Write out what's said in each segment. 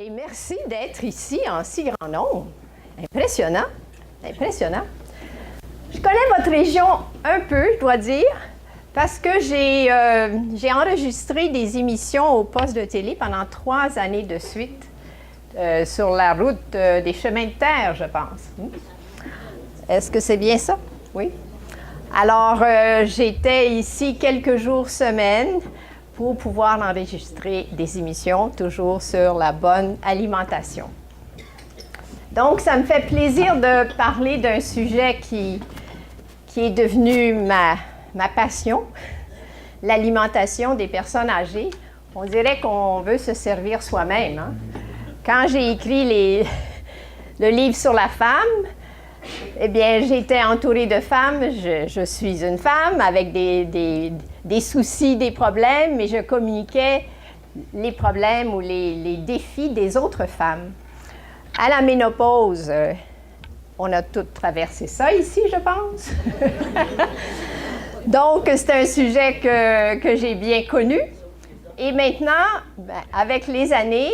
Et merci d'être ici en si grand nombre. Impressionnant, impressionnant. Je connais votre région un peu, je dois dire, parce que j'ai enregistré des émissions au poste de télé pendant 3 années de suite sur la route des chemins de terre, je pense. Est-ce que c'est bien ça? Oui. Alors, j'étais ici quelques jours semaine pour pouvoir enregistrer des émissions, toujours sur la bonne alimentation. Donc, ça me fait plaisir de parler d'un sujet qui est devenu ma passion, l'alimentation des personnes âgées. On dirait qu'on veut se servir soi-même. Hein? Quand j'ai écrit le livre sur la femme, eh bien, j'étais entourée de femmes. Je suis une femme avec des soucis, des problèmes, mais je communiquais les problèmes ou les défis des autres femmes. À la ménopause, on a toutes traversé ça ici, je pense. Donc, c'est un sujet que j'ai bien connu. Et maintenant, avec les années,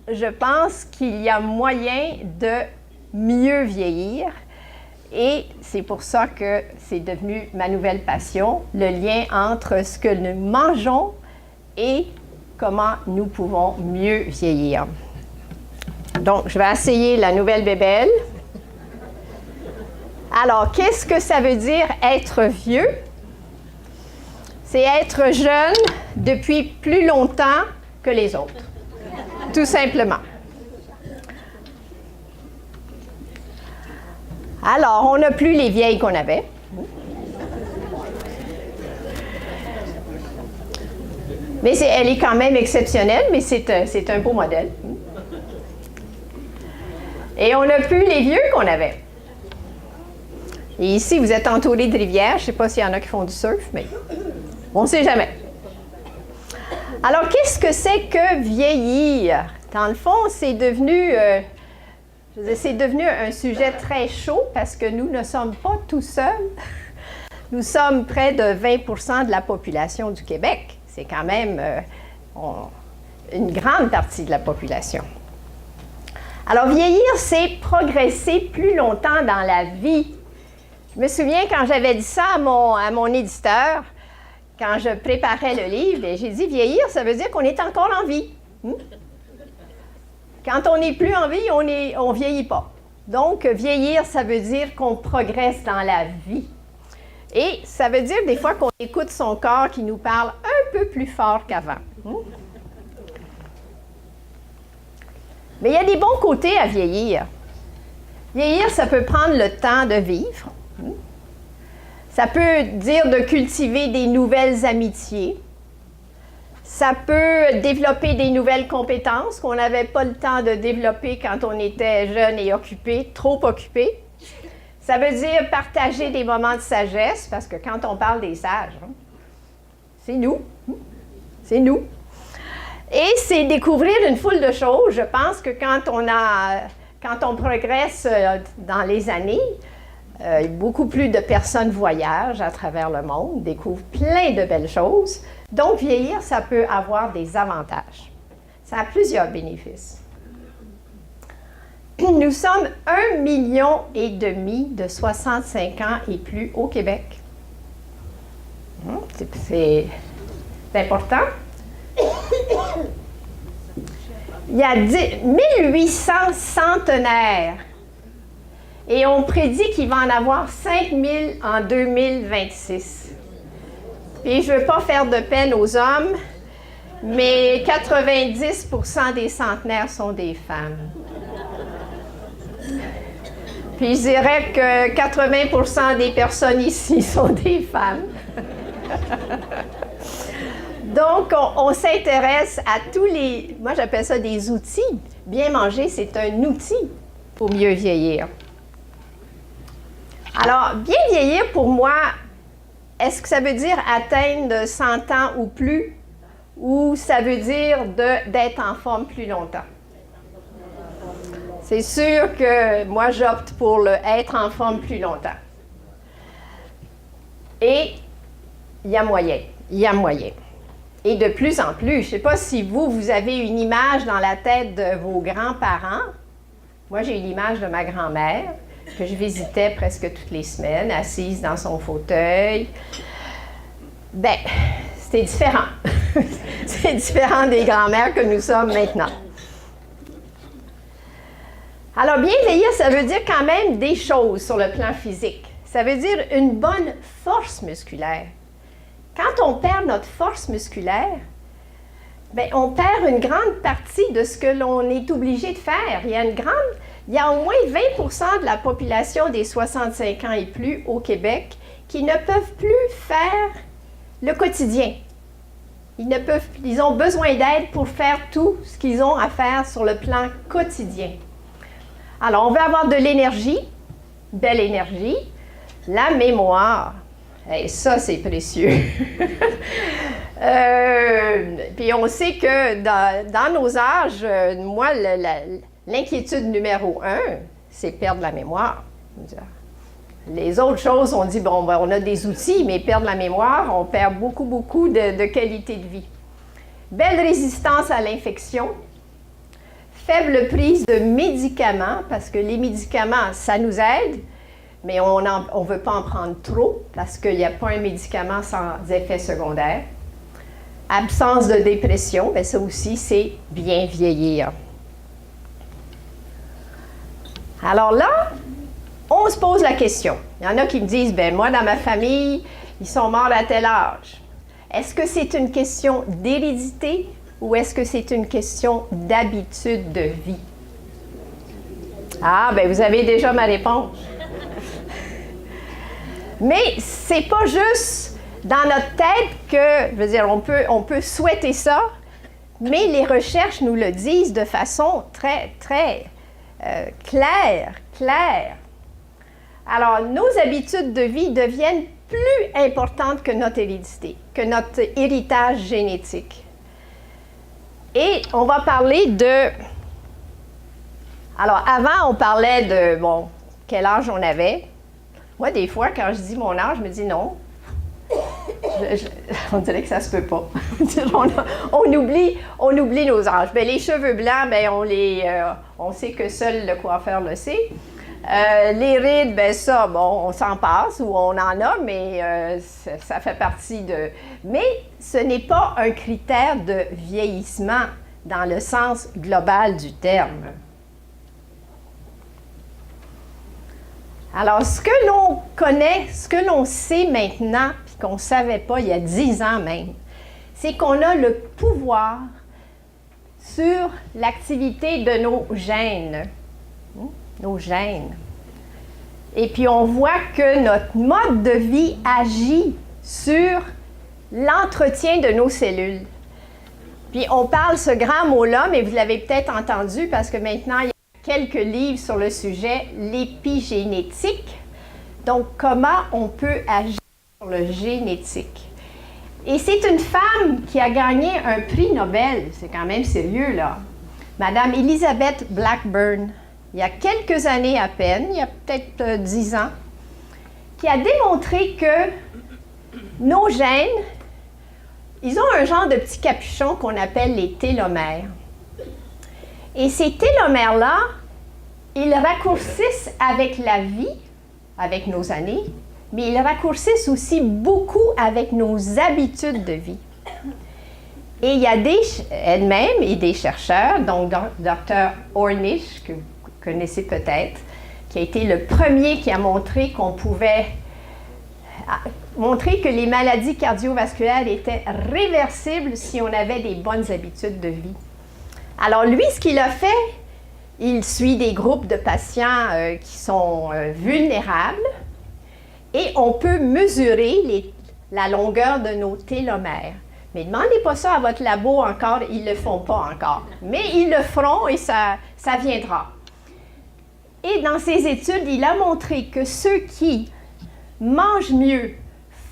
je pense qu'il y a moyen de mieux vieillir. Et c'est pour ça que c'est devenu ma nouvelle passion, le lien entre ce que nous mangeons et comment nous pouvons mieux vieillir. Donc, je vais essayer la nouvelle bébelle. Alors, qu'est-ce que ça veut dire être vieux? C'est être jeune depuis plus longtemps que les autres, tout simplement. Alors, on n'a plus les vieilles qu'on avait. Mais elle est quand même exceptionnelle, mais c'est un beau modèle. Et on n'a plus les vieux qu'on avait. Et ici, vous êtes entourés de rivières. Je ne sais pas s'il y en a qui font du surf, mais on ne sait jamais. Alors, qu'est-ce que c'est que vieillir? Dans le fond, c'est devenu un sujet très chaud parce que nous ne sommes pas tout seuls. Nous sommes près de 20% de la population du Québec. C'est quand même une grande partie de la population. Alors, vieillir, c'est progresser plus longtemps dans la vie. Je me souviens quand j'avais dit ça à mon éditeur, quand je préparais le livre, j'ai dit « Vieillir, ça veut dire qu'on est encore en vie. Quand on n'est plus en vie, on ne vieillit pas. Donc, vieillir, ça veut dire qu'on progresse dans la vie. Et ça veut dire des fois qu'on écoute son corps qui nous parle un peu plus fort qu'avant. Mais il y a des bons côtés à vieillir. Vieillir, ça peut prendre le temps de vivre. Ça peut dire de cultiver des nouvelles amitiés. Ça peut développer des nouvelles compétences qu'on n'avait pas le temps de développer quand on était jeune et occupé, trop occupé. Ça veut dire partager des moments de sagesse, parce que quand on parle des sages, c'est nous. C'est nous. Et c'est découvrir une foule de choses. Je pense que quand on progresse dans les années, beaucoup plus de personnes voyagent à travers le monde, découvrent plein de belles choses. Donc, vieillir, ça peut avoir des avantages. Ça a plusieurs bénéfices. Nous sommes 1,5 million de 65 ans et plus au Québec. C'est important. Il y a 1800 centenaires et on prédit qu'il va en avoir 5000 en 2026. Puis je ne veux pas faire de peine aux hommes, mais 90% des centenaires sont des femmes. Puis je dirais que 80% des personnes ici sont des femmes. Donc, on s'intéresse à tous les... Moi, j'appelle ça des outils. Bien manger, c'est un outil pour mieux vieillir. Alors, bien vieillir, pour moi, est-ce que ça veut dire atteindre 100 ans ou plus? Ou ça veut dire d'être en forme plus longtemps? C'est sûr que moi, j'opte pour être en forme plus longtemps. Et il y a moyen. Et de plus en plus, je ne sais pas si vous avez une image dans la tête de vos grands-parents. Moi, j'ai une image de ma grand-mère que je visitais presque toutes les semaines, assise dans son fauteuil. Bien, c'était différent. C'est différent des grands-mères que nous sommes maintenant. Alors, bien vieillir, ça veut dire quand même des choses sur le plan physique. Ça veut dire une bonne force musculaire. Quand on perd notre force musculaire, bien, on perd une grande partie de ce que l'on est obligé de faire. Il y a au moins 20% de la population des 65 ans et plus au Québec qui ne peuvent plus faire le quotidien. Ils ont besoin d'aide pour faire tout ce qu'ils ont à faire sur le plan quotidien. Alors, on veut avoir de l'énergie, belle énergie, la mémoire. Et ça, c'est précieux. Puis on sait que dans nos âges, moi, l'inquiétude numéro 1, c'est perdre la mémoire. Les autres choses, on dit, bon, ben, on a des outils, mais perdre la mémoire, on perd beaucoup, beaucoup de qualité de vie. Belle résistance à l'infection. Faible prise de médicaments, parce que les médicaments, ça nous aide, mais on ne veut pas en prendre trop, parce qu'il n'y a pas un médicament sans effet secondaire. Absence de dépression, bien ça aussi, c'est bien vieillir. Alors là, on se pose la question. Il y en a qui me disent, bien moi, dans ma famille, ils sont morts à tel âge. Est-ce que c'est une question d'hérédité ou est-ce que c'est une question d'habitude de vie? Ah, bien, vous avez déjà ma réponse. Mais c'est pas juste dans notre tête que, je veux dire, on peut souhaiter ça, mais les recherches nous le disent de façon très, très claire. Alors, nos habitudes de vie deviennent plus importantes que notre hérédité, que notre héritage génétique. Et on va parler de... Alors, avant, on parlait de, bon, quel âge on avait. Moi, des fois, quand je dis mon âge, je me dis non. On dirait que ça se peut pas. on oublie nos âges. Bien, les cheveux blancs, bien, on sait que seul le coiffeur le sait. Les rides, bien ça, bon, on s'en passe ou on en a, mais ça fait partie de... Mais ce n'est pas un critère de vieillissement dans le sens global du terme. Alors, ce que l'on connaît, ce que l'on sait maintenant, puis qu'on ne savait pas il y a 10 ans même, c'est qu'on a le pouvoir sur l'activité de nos gènes. Nos gènes. Et puis, on voit que notre mode de vie agit sur l'entretien de nos cellules. Puis, on parle ce grand mot-là, mais vous l'avez peut-être entendu parce que maintenant, il y a quelques livres sur le sujet, l'épigénétique. Donc, comment on peut agir sur le génétique. Et c'est une femme qui a gagné un prix Nobel, c'est quand même sérieux, là. Madame Elizabeth Blackburn, il y a quelques années à peine, il y a peut-être 10 ans, qui a démontré que nos gènes, ils ont un genre de petit capuchon qu'on appelle les télomères. Et ces télomères-là, ils raccourcissent avec la vie, avec nos années, mais ils raccourcissent aussi beaucoup avec nos habitudes de vie. Et il y a elle-même et des chercheurs, donc Dr. Ornish, que vous connaissez peut-être, qui a été le premier qui a montré qu'on pouvait montrer que les maladies cardiovasculaires étaient réversibles si on avait des bonnes habitudes de vie. Alors lui, ce qu'il a fait, il suit des groupes de patients qui sont vulnérables et on peut mesurer la longueur de nos télomères. Mais ne demandez pas ça à votre labo encore, ils ne le font pas encore. Mais ils le feront et ça viendra. Et dans ses études, il a montré que ceux qui mangent mieux,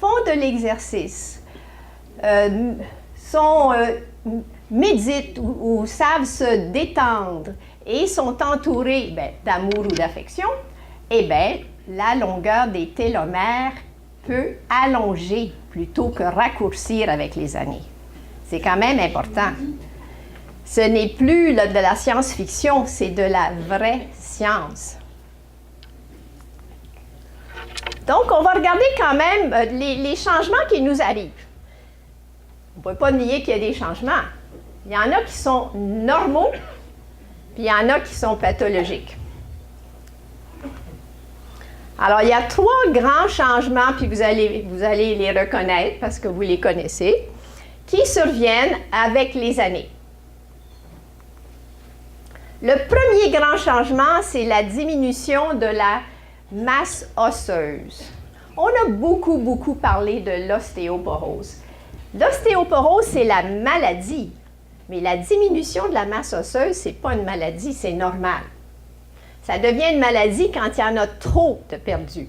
font de l'exercice, méditent ou savent se détendre et sont entourés d'amour ou d'affection, eh bien, la longueur des télomères peut allonger plutôt que raccourcir avec les années. C'est quand même important. Ce n'est plus de la science-fiction, c'est de la vraie science. Donc, on va regarder quand même les changements qui nous arrivent. On ne peut pas nier qu'il y a des changements. Il y en a qui sont normaux, puis il y en a qui sont pathologiques. Alors, il y a 3 grands changements, puis vous allez les reconnaître parce que vous les connaissez, qui surviennent avec les années. Le premier grand changement, c'est la diminution de la masse osseuse. On a beaucoup parlé de l'ostéoporose. L'ostéoporose, c'est la maladie, mais la diminution de la masse osseuse, ce n'est pas une maladie, c'est normal. Ça devient une maladie quand il y en a trop de perdus.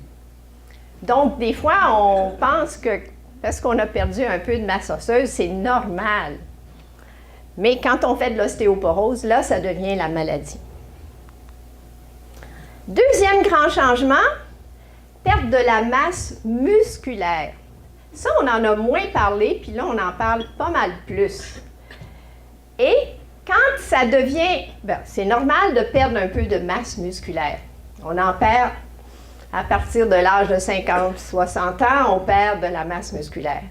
Donc, des fois, on pense que parce qu'on a perdu un peu de masse osseuse, c'est normal. Mais quand on fait de l'ostéoporose, là, ça devient la maladie. Deuxième grand changement, perte de la masse musculaire. Ça, on en a moins parlé, puis là, on en parle pas mal plus. Et quand ça devient, c'est normal de perdre un peu de masse musculaire. On en perd à partir de l'âge de 50-60 ans, on perd de la masse musculaire.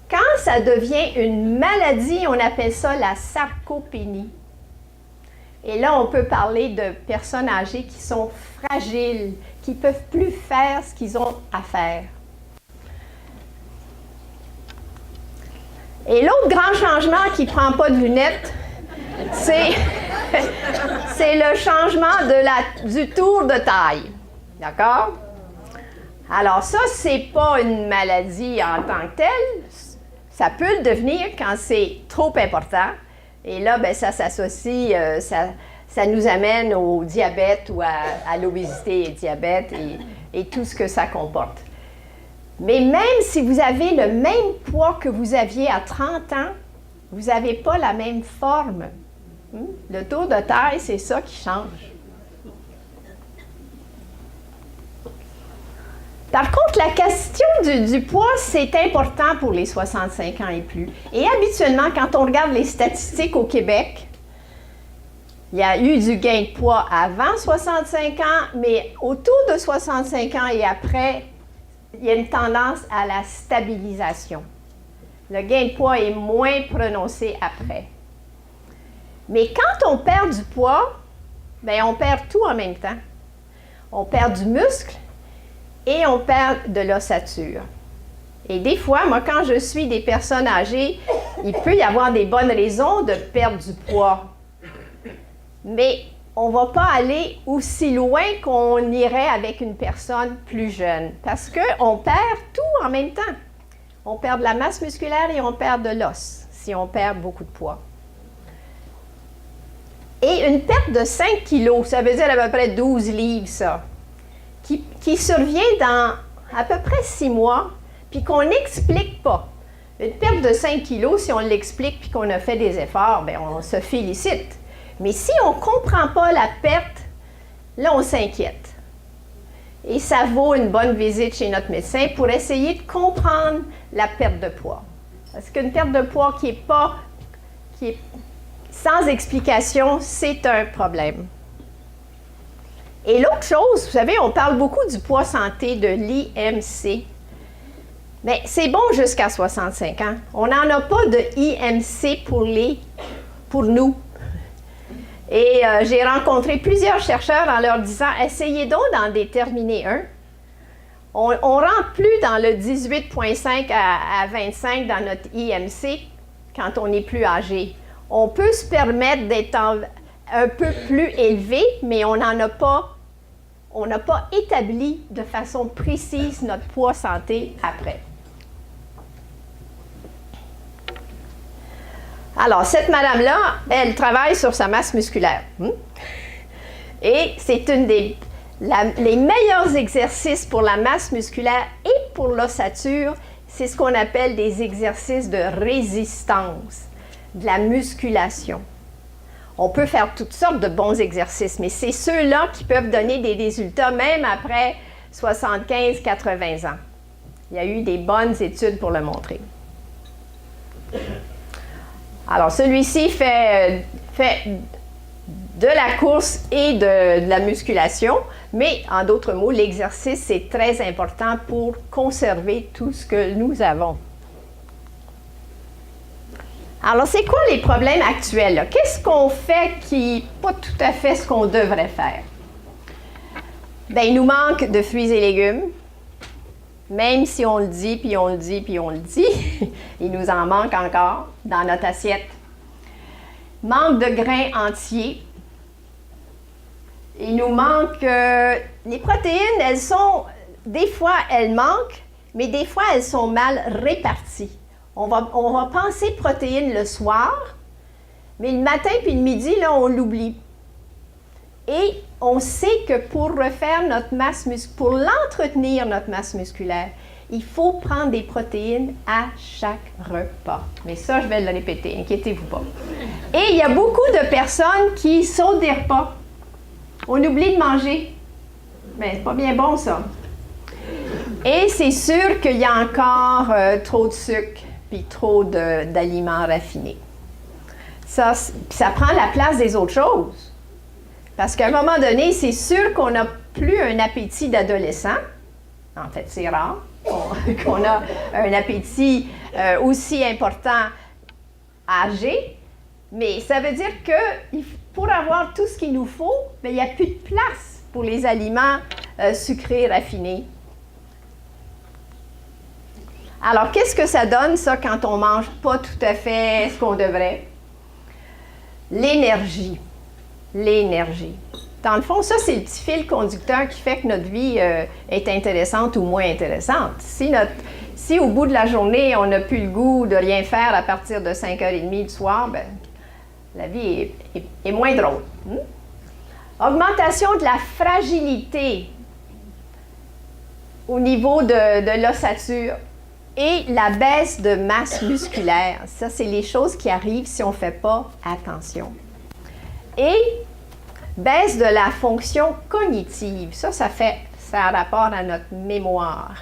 Quand ça devient une maladie, on appelle ça la sarcopénie. Et là, on peut parler de personnes âgées qui sont fragiles, qui ne peuvent plus faire ce qu'ils ont à faire. Et l'autre grand changement qui ne prend pas de lunettes, c'est le changement du tour de taille. D'accord? Alors ça, ce n'est pas une maladie en tant que telle. Ça peut le devenir quand c'est trop important. Et là, ça s'associe, ça nous amène au diabète ou à l'obésité et diabète et tout ce que ça comporte. Mais même si vous avez le même poids que vous aviez à 30 ans, vous n'avez pas la même forme. Le tour de taille, c'est ça qui change. Par contre, la question du poids, c'est important pour les 65 ans et plus. Et habituellement, quand on regarde les statistiques au Québec, il y a eu du gain de poids avant 65 ans, mais autour de 65 ans et après, il y a une tendance à la stabilisation. Le gain de poids est moins prononcé après. Mais quand on perd du poids, on perd tout en même temps. On perd du muscle, et on perd de l'ossature. Et des fois, moi, quand je suis des personnes âgées, il peut y avoir des bonnes raisons de perdre du poids. Mais on ne va pas aller aussi loin qu'on irait avec une personne plus jeune, parce qu'on perd tout en même temps. On perd de la masse musculaire et on perd de l'os, si on perd beaucoup de poids. Et une perte de 5 kilos, ça veut dire à peu près 12 livres, ça. Qui survient dans à peu près 6 mois, puis qu'on n'explique pas. Une perte de 5 kilos, si on l'explique puis qu'on a fait des efforts, on se félicite. Mais si on ne comprend pas la perte, là, on s'inquiète. Et ça vaut une bonne visite chez notre médecin pour essayer de comprendre la perte de poids. Parce qu'une perte de poids qui est sans explication, c'est un problème. Et l'autre chose, vous savez, on parle beaucoup du poids santé, de l'IMC. Mais c'est bon jusqu'à 65 ans. On n'en a pas de IMC pour nous. Et j'ai rencontré plusieurs chercheurs en leur disant, essayez donc d'en déterminer un. On ne rentre plus dans le 18,5 à 25 dans notre IMC quand on est plus âgé. On peut se permettre d'être un peu plus élevé, mais on n'a pas établi de façon précise notre poids santé après. Alors, cette madame-là, elle travaille sur sa masse musculaire. Et c'est les meilleurs exercices pour la masse musculaire et pour l'ossature, c'est ce qu'on appelle des exercices de résistance, de la musculation. On peut faire toutes sortes de bons exercices, mais c'est ceux-là qui peuvent donner des résultats même après 75-80 ans. Il y a eu des bonnes études pour le montrer. Alors, celui-ci fait de la course et de la musculation, mais en d'autres mots, l'exercice est très important pour conserver tout ce que nous avons. Alors, c'est quoi les problèmes actuels, là? Qu'est-ce qu'on fait qui n'est pas tout à fait ce qu'on devrait faire? Bien, il nous manque de fruits et légumes. Même si on le dit, puis on le dit, puis on le dit, il nous en manque encore dans notre assiette. Manque de grains entiers. Il nous manque... les protéines, des fois, elles manquent, mais des fois, elles sont mal réparties. On va penser protéines le soir, mais le matin puis le midi, là, on l'oublie. Et on sait que pour refaire notre masse musculaire, pour l'entretenir notre masse musculaire, il faut prendre des protéines à chaque repas. Mais ça, je vais le répéter, inquiétez-vous pas. Et il y a beaucoup de personnes qui sautent des repas. On oublie de manger. Mais c'est pas bien bon, ça. Et c'est sûr qu'il y a encore trop de sucre puis trop d'aliments raffinés. Ça prend la place des autres choses. Parce qu'à un moment donné, c'est sûr qu'on n'a plus un appétit d'adolescent. En fait, c'est rare qu'on a un appétit aussi important âgé. Mais ça veut dire que pour avoir tout ce qu'il nous faut, bien, il n'y a plus de place pour les aliments sucrés, raffinés. Alors, qu'est-ce que ça donne, ça, quand on ne mange pas tout à fait ce qu'on devrait? L'énergie. L'énergie. Dans le fond, ça, c'est le petit fil conducteur qui fait que notre vie est intéressante ou moins intéressante. Si au bout de la journée, on n'a plus le goût de rien faire à partir de 5h30 du soir, bien, la vie est moins drôle. Augmentation de la fragilité au niveau de l'ossature et la baisse de masse musculaire. Ça, c'est les choses qui arrivent si on ne fait pas attention. Et baisse de la fonction cognitive. Ça a rapport à notre mémoire.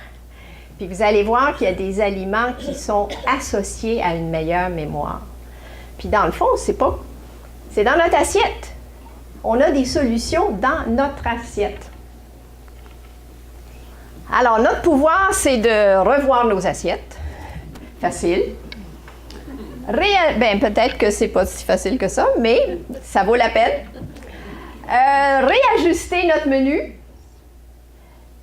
Puis vous allez voir qu'il y a des aliments qui sont associés à une meilleure mémoire. Puis dans le fond, c'est dans notre assiette. On a des solutions dans notre assiette. Alors, notre pouvoir, c'est de revoir nos assiettes. Facile. Bien, peut-être que c'est pas si facile que ça, mais ça vaut la peine. Réajuster notre menu,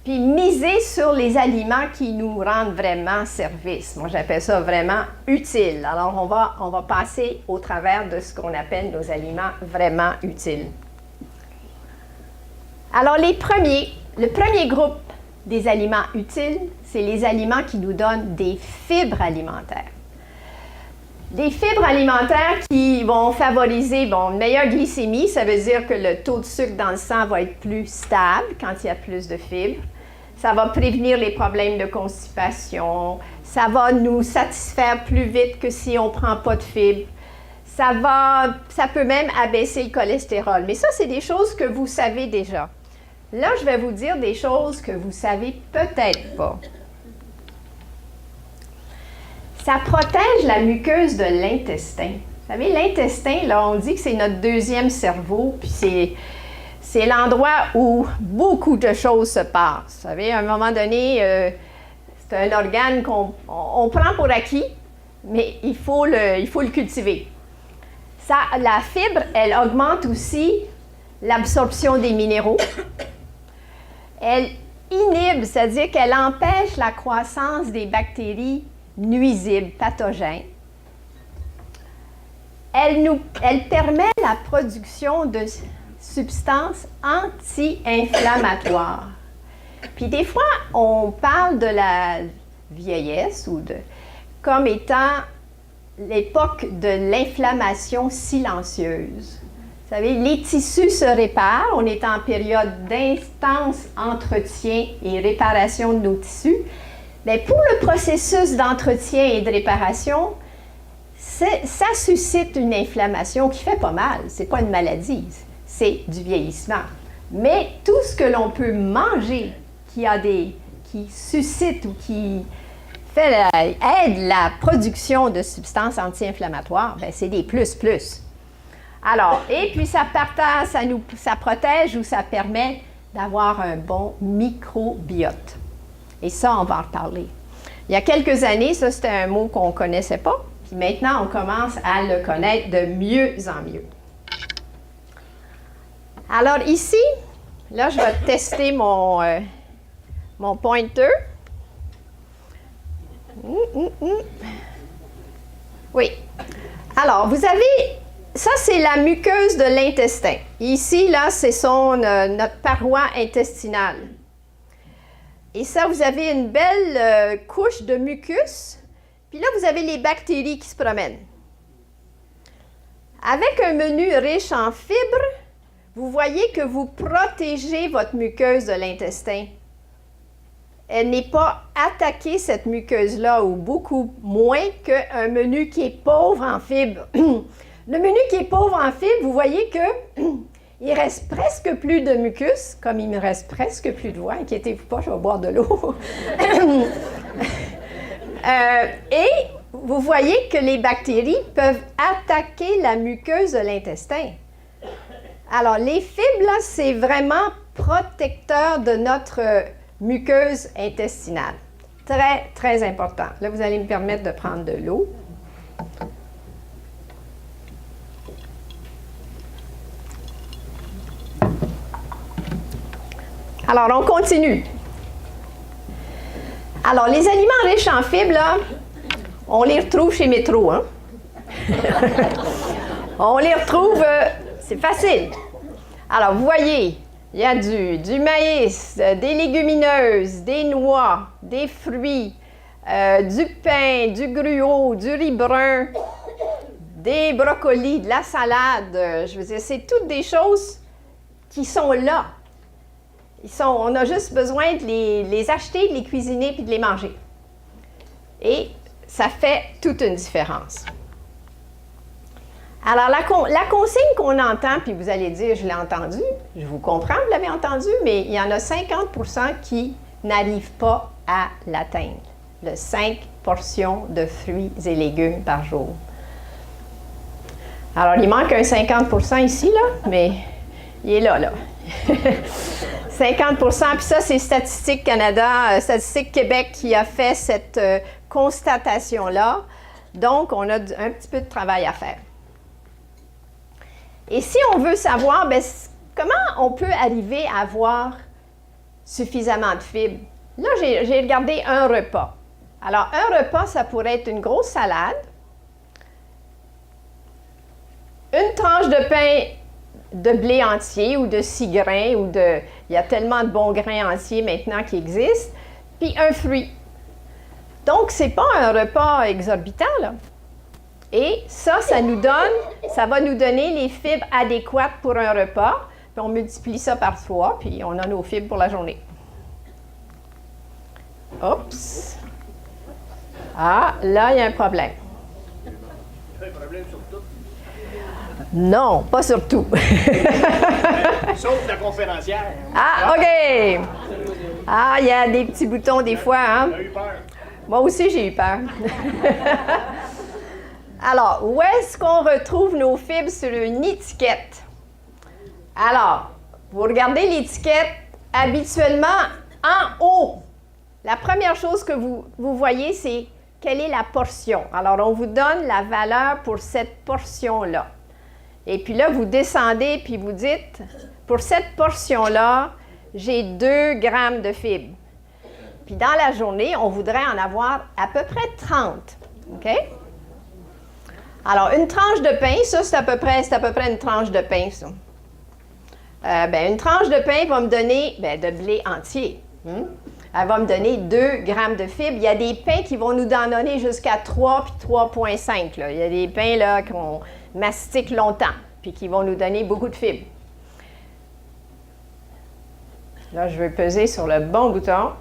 puis miser sur les aliments qui nous rendent vraiment service. Moi, j'appelle ça vraiment utile. Alors, on va passer au travers de ce qu'on appelle nos aliments vraiment utiles. Alors, le premier groupe des aliments utiles, c'est les aliments qui nous donnent des fibres alimentaires. Des fibres alimentaires qui vont favoriser une meilleure glycémie, ça veut dire que le taux de sucre dans le sang va être plus stable quand il y a plus de fibres. Ça va prévenir les problèmes de constipation. Ça va nous satisfaire plus vite que si on ne prend pas de fibres. Ça peut même abaisser le cholestérol. Mais ça, c'est des choses que vous savez déjà. Là, je vais vous dire des choses que vous ne savez peut-être pas. Ça protège la muqueuse de l'intestin. Vous savez, l'intestin, là, on dit que c'est notre deuxième cerveau, puis c'est l'endroit où beaucoup de choses se passent. Vous savez, à un moment donné, c'est un organe qu'on prend pour acquis, mais il faut le cultiver. La fibre, elle augmente aussi l'absorption des minéraux. Elle inhibe, c'est-à-dire qu'elle empêche la croissance des bactéries nuisibles, pathogènes. Elle permet la production de substances anti-inflammatoires. Puis des fois, on parle de la vieillesse comme étant l'époque de l'inflammation silencieuse. Vous savez, les tissus se réparent. On est en période d'intense entretien et réparation de nos tissus. Mais pour le processus d'entretien et de réparation, ça suscite une inflammation qui fait pas mal. Ce n'est pas une maladie, c'est du vieillissement. Mais tout ce que l'on peut manger qui suscite ou qui aide la production de substances anti-inflammatoires, ben, c'est des plus. Alors, et puis ça protège ou ça permet d'avoir un bon microbiote. Et ça, on va en reparler. Il y a quelques années, ça c'était un mot qu'on ne connaissait pas, puis maintenant on commence à le connaître de mieux en mieux. Alors ici, là je vais tester mon pointer. Oui. Alors, vous avez, ça c'est la muqueuse de l'intestin. Ici, là, c'est notre paroi intestinale. Et ça, vous avez une belle couche de mucus. Puis là, vous avez les bactéries qui se promènent. Avec un menu riche en fibres, vous voyez que vous protégez votre muqueuse de l'intestin. Elle n'est pas attaquée, cette muqueuse-là, ou beaucoup moins qu'un menu qui est pauvre en fibres. Le menu qui est pauvre en fibres, vous voyez que il reste presque plus de mucus, comme il me reste presque plus de voix. Inquiétez-vous pas, je vais boire de l'eau. Et vous voyez que les bactéries peuvent attaquer la muqueuse de l'intestin. Alors, les fibres, là, c'est vraiment protecteur de notre muqueuse intestinale. Très, très important. Là, vous allez me permettre de prendre de l'eau. Alors, on continue. Alors, les aliments riches en fibres, là, on les retrouve chez Métro, hein? On les retrouve, c'est facile. Alors, vous voyez, il y a du maïs, des légumineuses, des noix, des fruits, du pain, du gruau, du riz brun, des brocolis, de la salade. Je veux dire, c'est toutes des choses qui sont là. On a juste besoin de les acheter, de les cuisiner puis de les manger. Et ça fait toute une différence. Alors, la consigne qu'on entend, puis vous allez dire, je l'ai entendu, je vous comprends, vous l'avez entendu, mais il y en a 50% qui n'arrivent pas à l'atteindre. Le 5 portions de fruits et légumes par jour. Alors, il manque un 50% ici, là, mais il est là. 50%, puis ça, c'est Statistique Canada, Statistique Québec qui a fait cette constatation-là. Donc, on a un petit peu de travail à faire. Et si on veut savoir, bien, comment on peut arriver à avoir suffisamment de fibres? Là, j'ai regardé un repas. Alors, un repas, ça pourrait être une grosse salade, une tranche de pain de blé entier ou de 6 grains, il y a tellement de bons grains entiers maintenant qui existent, puis un fruit. Donc, ce n'est pas un repas exorbitant, là. Et ça va nous donner les fibres adéquates pour un repas, puis on multiplie ça par 3, puis on a nos fibres pour la journée. Oups! Ah, là, il y a un problème. Un problème sur tout? Non, pas sur tout. Sauf la conférencière. Ah, OK! Ah, il y a des petits boutons des fois, hein? On a eu peur. Moi aussi, j'ai eu peur. Alors, où est-ce qu'on retrouve nos fibres sur une étiquette? Alors, vous regardez l'étiquette habituellement en haut. La première chose que vous voyez, c'est quelle est la portion. Alors, on vous donne la valeur pour cette portion-là. Et puis là, vous descendez puis vous dites, pour cette portion-là, j'ai 2 grammes de fibres. Puis dans la journée, on voudrait en avoir à peu près 30. OK? Alors, une tranche de pain, ça, c'est à peu près une tranche de pain, ça. Une tranche de pain va me donner de blé entier. Elle va me donner 2 grammes de fibres. Il y a des pains qui vont nous en donner jusqu'à 3 puis 3,5. Il y a des pains là, qu'on mastique longtemps puis qui vont nous donner beaucoup de fibres. Là, je vais peser sur le bon bouton.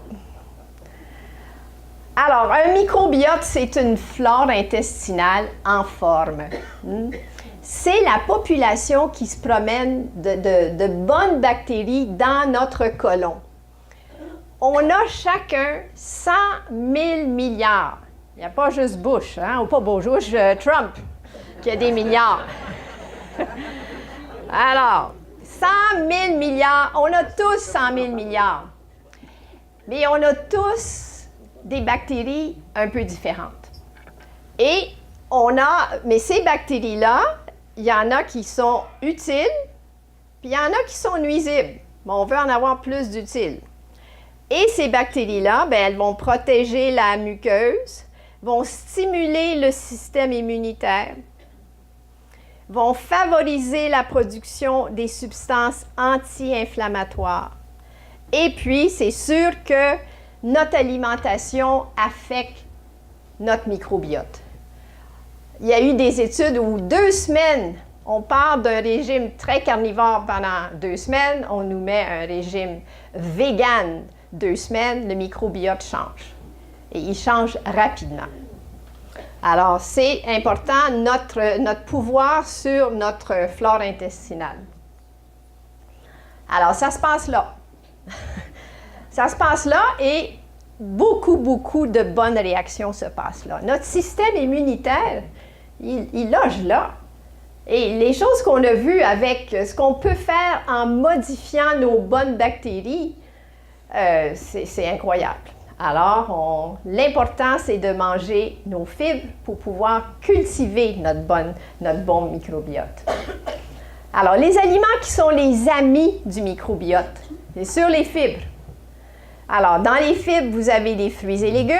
Alors, un microbiote, c'est une flore intestinale en forme. C'est la population qui se promène de bonnes bactéries dans notre côlon. on a chacun 100 000 milliards. Il n'y a pas juste Bush, hein, ou pas Bush, Trump, qui a des milliards. Alors, 100 000 milliards, on a tous 100 000 milliards. Mais on a tous des bactéries un peu différentes. Et mais ces bactéries-là, il y en a qui sont utiles, puis il y en a qui sont nuisibles. Bon, on veut en avoir plus d'utiles. Et ces bactéries-là, bien, elles vont protéger la muqueuse, vont stimuler le système immunitaire, vont favoriser la production des substances anti-inflammatoires. Et puis, c'est sûr que notre alimentation affecte notre microbiote. Il y a eu des études où 2 semaines, on part d'un régime très carnivore pendant 2 semaines, on nous met un régime vegan 2 semaines, le microbiote change. Et il change rapidement. Alors, c'est important, notre pouvoir sur notre flore intestinale. Alors, ça se passe là. Ça se passe là et beaucoup de bonnes réactions se passent là. Notre système immunitaire, il loge là. Et les choses qu'on a vues avec ce qu'on peut faire en modifiant nos bonnes bactéries, c'est incroyable. Alors, l'important, c'est de manger nos fibres pour pouvoir cultiver notre bon microbiote. Alors, les aliments qui sont les amis du microbiote, c'est sur les fibres. Alors, dans les fibres, vous avez des fruits et légumes,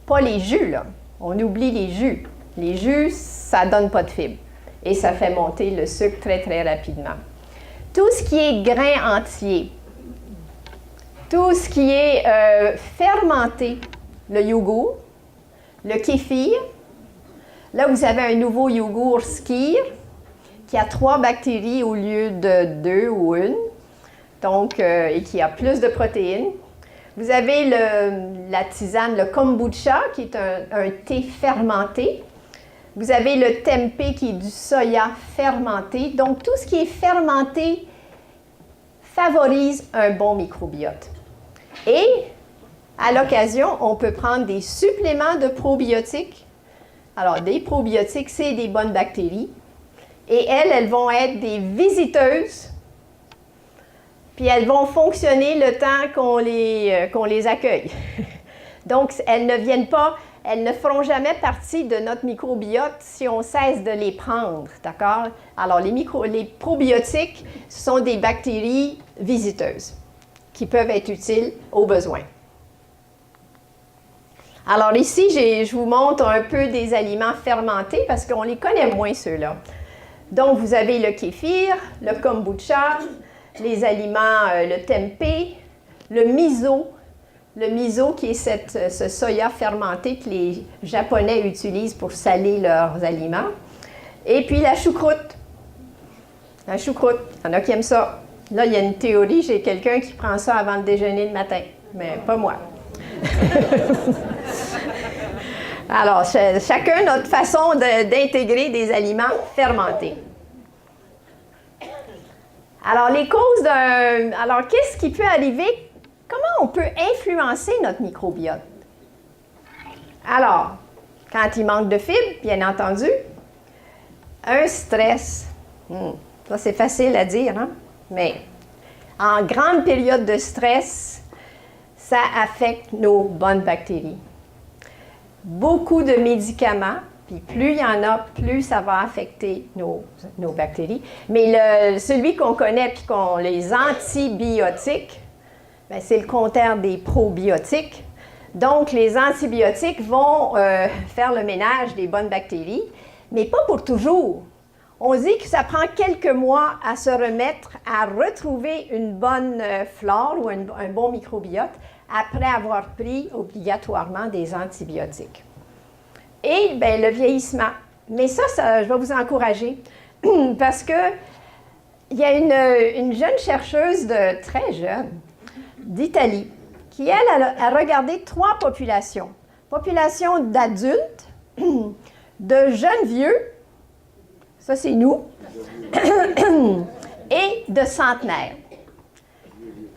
pas les jus, là. On oublie les jus. Les jus, ça ne donne pas de fibres et ça fait monter le sucre très rapidement. Tout ce qui est grains entiers, tout ce qui est fermenté, le yogourt, le kéfir. Là, vous avez un nouveau yogourt Skyr qui a 3 bactéries au lieu de 2 ou 1, donc, et qui a plus de protéines. Vous avez la tisane, le kombucha, qui est un thé fermenté. Vous avez le tempeh, qui est du soya fermenté. Donc, tout ce qui est fermenté favorise un bon microbiote. Et, à l'occasion, on peut prendre des suppléments de probiotiques. Alors, des probiotiques, c'est des bonnes bactéries. Et elles vont être des visiteuses. Puis elles vont fonctionner le temps qu'on les accueille. Donc, elles ne feront jamais partie de notre microbiote si on cesse de les prendre, d'accord? Alors, les probiotiques, ce sont des bactéries visiteuses qui peuvent être utiles au besoin. Alors ici, je vous montre un peu des aliments fermentés parce qu'on les connaît moins, ceux-là. Donc, vous avez le kéfir, le kombucha, les aliments, le tempeh, le miso qui est ce soya fermenté que les Japonais utilisent pour saler leurs aliments. Et puis la choucroute. La choucroute, il y en a qui aiment ça. Là, il y a une théorie, j'ai quelqu'un qui prend ça avant le déjeuner le matin, mais pas moi. Alors, chacun notre façon d'intégrer des aliments fermentés. Alors, les causes Alors, qu'est-ce qui peut arriver? Comment on peut influencer notre microbiote? Alors, quand il manque de fibres, bien entendu, un stress. Ça, c'est facile à dire, hein? Mais en grande période de stress, ça affecte nos bonnes bactéries. Beaucoup de médicaments, puis plus il y en a, plus ça va affecter nos bactéries. Mais celui qu'on connaît, puis les antibiotiques, bien, c'est le contraire des probiotiques. Donc, les antibiotiques vont faire le ménage des bonnes bactéries, mais pas pour toujours. On dit que ça prend quelques mois à se remettre à retrouver une bonne flore ou un bon microbiote après avoir pris obligatoirement des antibiotiques. Et bien, le vieillissement. Mais ça, je vais vous encourager parce que il y a une jeune chercheuse très jeune d'Italie qui, elle, a regardé 3 populations. Population d'adultes, de jeunes vieux, ça c'est nous, et de centenaires.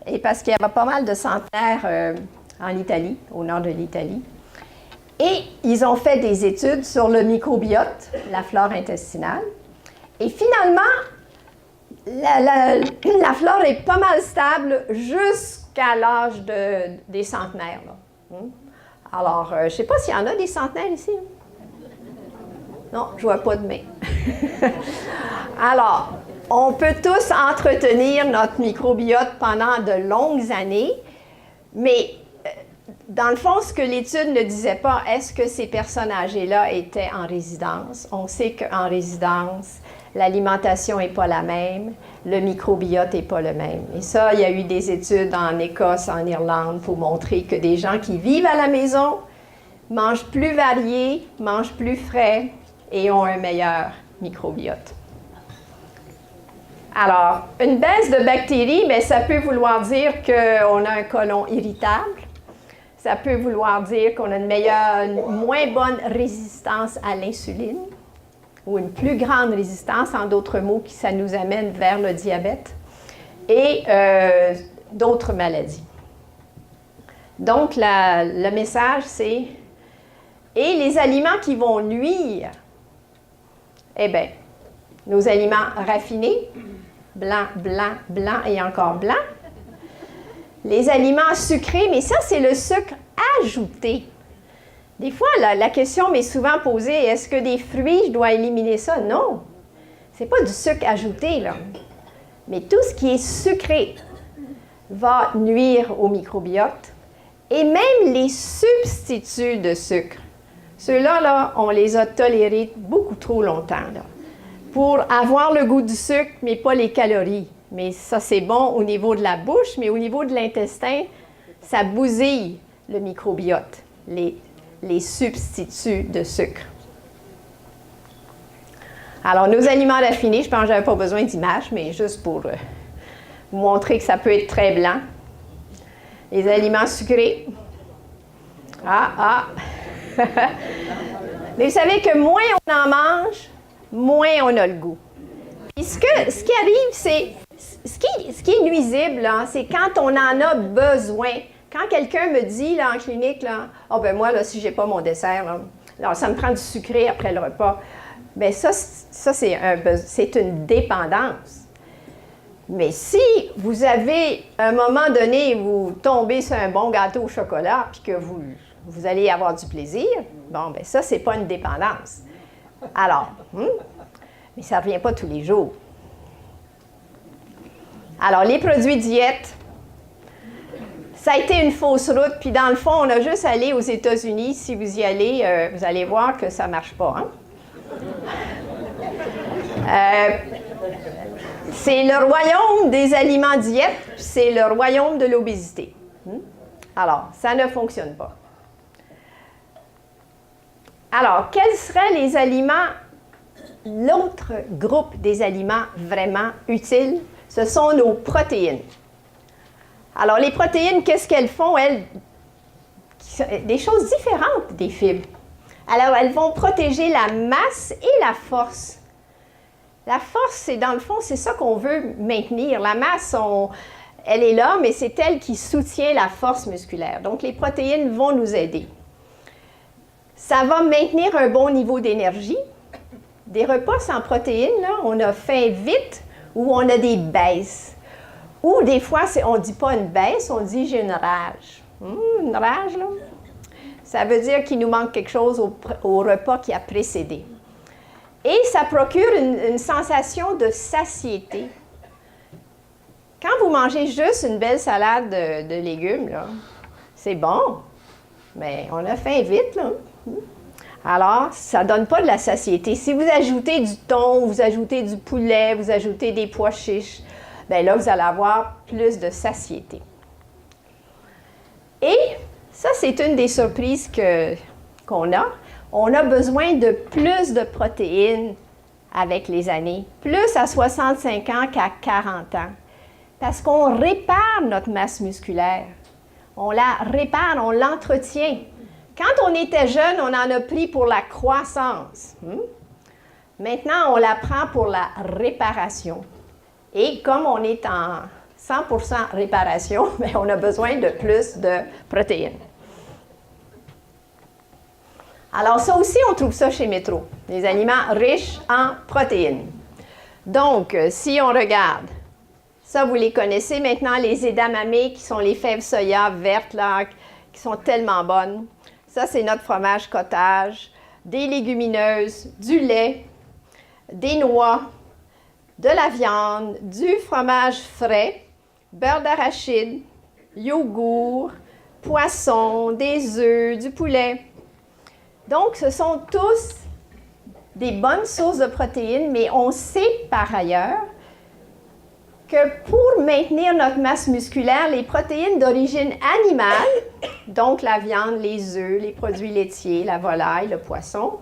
et parce qu'il y avait pas mal de centenaires en Italie, au nord de l'Italie. Et ils ont fait des études sur le microbiote, la flore intestinale. Et finalement, la flore est pas mal stable jusqu'à l'âge des centenaires. Là. Alors, je ne sais pas s'il y en a des centenaires ici. Non, je ne vois pas de main. Alors, on peut tous entretenir notre microbiote pendant de longues années, mais dans le fond, ce que l'étude ne disait pas, est-ce que ces personnes âgées-là étaient en résidence? On sait qu'en résidence, l'alimentation n'est pas la même, le microbiote n'est pas le même. Et ça, il y a eu des études en Écosse, en Irlande, pour montrer que des gens qui vivent à la maison mangent plus varié, mangent plus frais et ont un meilleur microbiote. Alors, une baisse de bactéries, mais ça peut vouloir dire qu'on a un côlon irritable. Ça peut vouloir dire qu'on a une moins bonne résistance à l'insuline ou une plus grande résistance, en d'autres mots, qui ça nous amène vers le diabète et d'autres maladies. Donc, le message, c'est « Et les aliments qui vont nuire, eh bien, nos aliments raffinés, blanc, blanc, blanc et encore blanc. Les aliments sucrés, mais ça, c'est le sucre ajouté. Des fois, la question m'est souvent posée, est-ce que des fruits, je dois éliminer ça? Non, ce n'est pas du sucre ajouté, là. Mais tout ce qui est sucré va nuire au microbiote. Et même les substituts de sucre. Ceux-là, là, on les a tolérés beaucoup trop longtemps, là, pour avoir le goût du sucre, mais pas les calories. Mais ça, c'est bon au niveau de la bouche, mais au niveau de l'intestin, ça bousille le microbiote, les substituts de sucre. Alors, nos aliments raffinés, je pense que je n'avais pas besoin d'images, mais juste pour vous montrer que ça peut être très blanc. Les aliments sucrés. Mais vous savez que moins on en mange, moins on a le goût. Puis ce qui arrive, c'est... Ce qui est nuisible, c'est quand on en a besoin. Quand quelqu'un me dit là, en clinique, là, « Ah, ben moi, là, si je n'ai pas mon dessert, là, ça me prend du sucré après le repas. » Bien, ça c'est une dépendance. Mais si vous avez, à un moment donné, vous tombez sur un bon gâteau au chocolat, puis que vous allez avoir du plaisir, bon, bien ça, c'est pas une dépendance. Alors, mais ça ne revient pas tous les jours. Alors, les produits diète, ça a été une fausse route, puis dans le fond, on a juste allé aux États-Unis. Si vous y allez, vous allez voir que ça ne marche pas. C'est le royaume des aliments diète, c'est le royaume de l'obésité. Alors, ça ne fonctionne pas. Alors, quels seraient les aliments, l'autre groupe des aliments vraiment utiles? Ce sont nos protéines. Alors, les protéines, qu'est-ce qu'elles font, elles? Des choses différentes des fibres. Alors, elles vont protéger la masse et la force. La force, c'est dans le fond, c'est ça qu'on veut maintenir. La masse, elle est là, mais c'est elle qui soutient la force musculaire. Donc, les protéines vont nous aider. Ça va maintenir un bon niveau d'énergie. Des repas sans protéines, là, on a faim vite ou on a des baisses. Ou des fois, on ne dit pas une baisse, on dit « j'ai une rage ». Une rage, là, ça veut dire qu'il nous manque quelque chose au repas qui a précédé. Et ça procure une sensation de satiété. Quand vous mangez juste une belle salade de légumes, là, c'est bon, mais on a faim vite, là. Alors, ça ne donne pas de la satiété. Si vous ajoutez du thon, vous ajoutez du poulet, vous ajoutez des pois chiches, bien là, vous allez avoir plus de satiété. Et ça, c'est une des surprises qu'on a. On a besoin de plus de protéines avec les années, plus à 65 ans qu'à 40 ans, parce qu'on répare notre masse musculaire. On la répare, on l'entretient. Quand on était jeune, on en a pris pour la croissance. Maintenant, on la prend pour la réparation. Et comme on est en 100% réparation, mais on a besoin de plus de protéines. Alors ça aussi, on trouve ça chez Métro, des aliments riches en protéines. Donc, si on regarde, ça vous les connaissez maintenant, les edamame, qui sont les fèves soya vertes, là, qui sont tellement bonnes. Ça, c'est notre fromage cottage, des légumineuses, du lait, des noix, de la viande, du fromage frais, beurre d'arachide, yogourt, poisson, des œufs, du poulet. Donc, ce sont tous des bonnes sources de protéines, mais on sait par ailleurs que pour maintenir notre masse musculaire, les protéines d'origine animale, donc la viande, les œufs, les produits laitiers, la volaille, le poisson,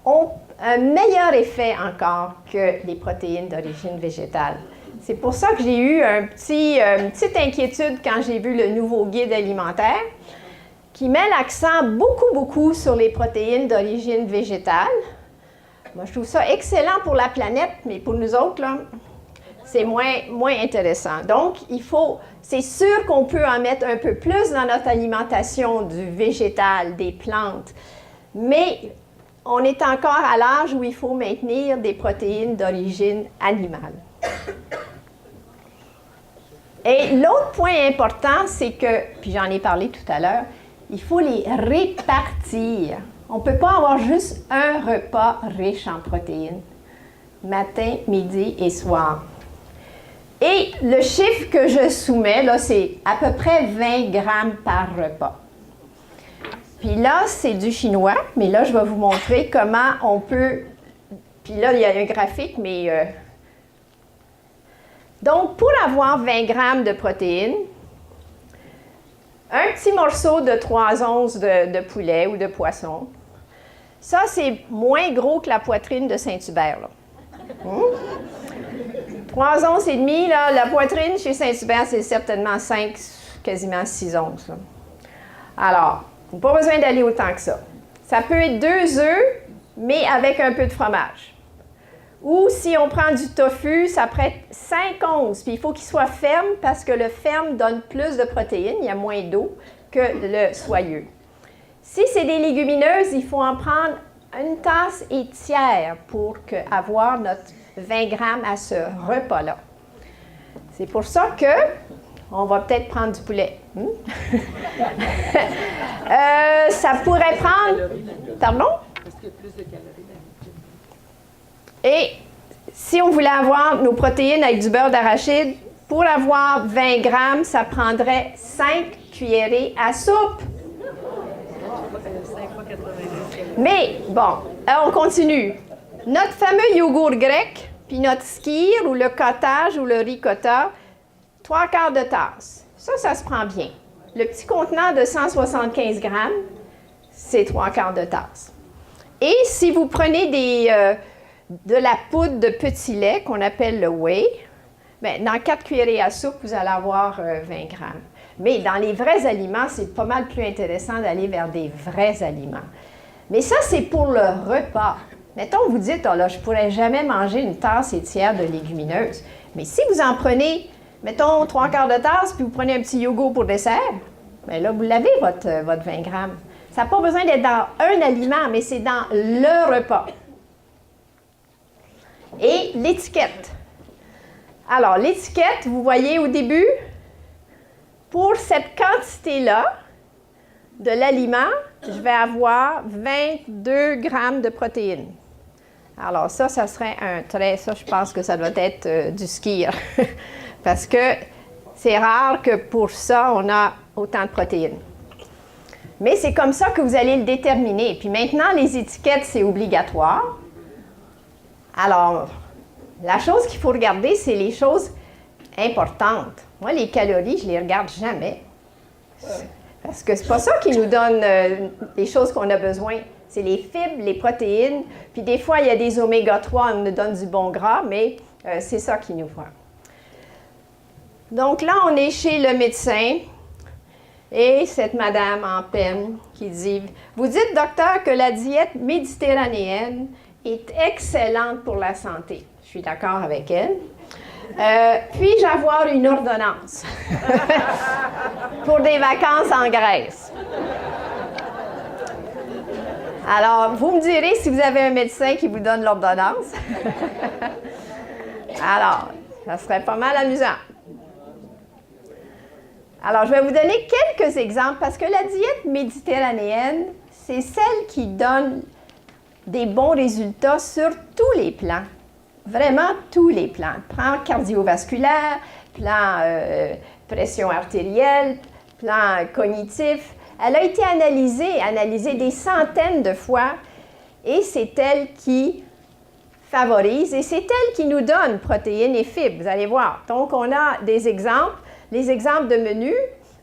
ont un meilleur effet encore que les protéines d'origine végétale. C'est pour ça que j'ai eu une petite inquiétude quand j'ai vu le nouveau guide alimentaire qui met l'accent beaucoup sur les protéines d'origine végétale. Moi, je trouve ça excellent pour la planète, mais pour nous autres, là, c'est moins intéressant. Donc, c'est sûr qu'on peut en mettre un peu plus dans notre alimentation du végétal, des plantes, mais on est encore à l'âge où il faut maintenir des protéines d'origine animale. Et l'autre point important, c'est que, puis j'en ai parlé tout à l'heure, il faut les répartir. On ne peut pas avoir juste un repas riche en protéines, matin, midi et soir. Et le chiffre que je soumets, là, c'est à peu près 20 grammes par repas. Puis là, c'est du chinois, mais là, je vais vous montrer comment on peut... Puis là, il y a un graphique, mais... Donc, pour avoir 20 grammes de protéines, un petit morceau de 3 onces de poulet ou de poisson, ça, c'est moins gros que la poitrine de Saint-Hubert, là. 3 onces et demie, là, la poitrine chez Saint-Hubert, c'est certainement 5, quasiment 6 onces, là. Alors, pas besoin d'aller autant que ça. Ça peut être 2 œufs, mais avec un peu de fromage. Ou si on prend du tofu, ça pourrait être 5 onces. Puis il faut qu'il soit ferme parce que le ferme donne plus de protéines, il y a moins d'eau que le soyeux. Si c'est des légumineuses, il faut en prendre une tasse et tiers pour avoir notre 20 grammes à ce repas-là. C'est pour ça que on va peut-être prendre du poulet. Ça pourrait prendre... Pardon? Parce qu'il y a plus de calories d'habitude. Et si on voulait avoir nos protéines avec du beurre d'arachide, pour avoir 20 grammes, ça prendrait 5 cuillerées à soupe. Mais, bon, on continue. Notre fameux yogourt grec, puis notre skyr ou le cottage ou le ricotta, 3/4 de tasse. Ça se prend bien. Le petit contenant de 175 grammes, c'est 3/4 de tasse. Et si vous prenez de la poudre de petit lait qu'on appelle le whey, bien, dans 4 cuillerées à soupe, vous allez avoir 20 grammes. Mais dans les vrais aliments, c'est pas mal plus intéressant d'aller vers des vrais aliments. Mais ça, c'est pour le repas. Mettons, vous dites, oh là, je ne pourrais jamais manger une tasse et tiers de légumineuses. Mais si vous en prenez, mettons, 3/4 de tasse, puis vous prenez un petit yogourt pour dessert, bien là, vous l'avez, votre 20 grammes. Ça n'a pas besoin d'être dans un aliment, mais c'est dans le repas. Et l'étiquette. Alors, l'étiquette, vous voyez au début, pour cette quantité-là de l'aliment, je vais avoir 22 grammes de protéines. Alors ça serait un trait, ça, je pense que ça doit être du skyr. Parce que c'est rare que pour ça, on a autant de protéines. Mais c'est comme ça que vous allez le déterminer. Puis maintenant, les étiquettes, c'est obligatoire. Alors, la chose qu'il faut regarder, c'est les choses importantes. Moi, les calories, je ne les regarde jamais. Parce que c'est pas ça qui nous donne les choses qu'on a besoin. C'est les fibres, les protéines. Puis des fois, il y a des oméga 3, on nous donne du bon gras, mais c'est ça qui nous faut. Donc là, on est chez le médecin. Et cette madame en peine qui dit, « Vous dites, docteur, que la diète méditerranéenne est excellente pour la santé. » Je suis d'accord avec elle. Puis-je avoir une ordonnance pour des vacances en Grèce? Alors, vous me direz si vous avez un médecin qui vous donne l'ordonnance. Alors, ça serait pas mal amusant. Alors, je vais vous donner quelques exemples parce que la diète méditerranéenne, c'est celle qui donne des bons résultats sur tous les plans. Vraiment tous les plans. Plan cardiovasculaire, plan pression artérielle, plan cognitif. Elle a été analysée des centaines de fois et c'est elle qui favorise et c'est elle qui nous donne protéines et fibres. Vous allez voir. Donc, on a des exemples. Les exemples de menus,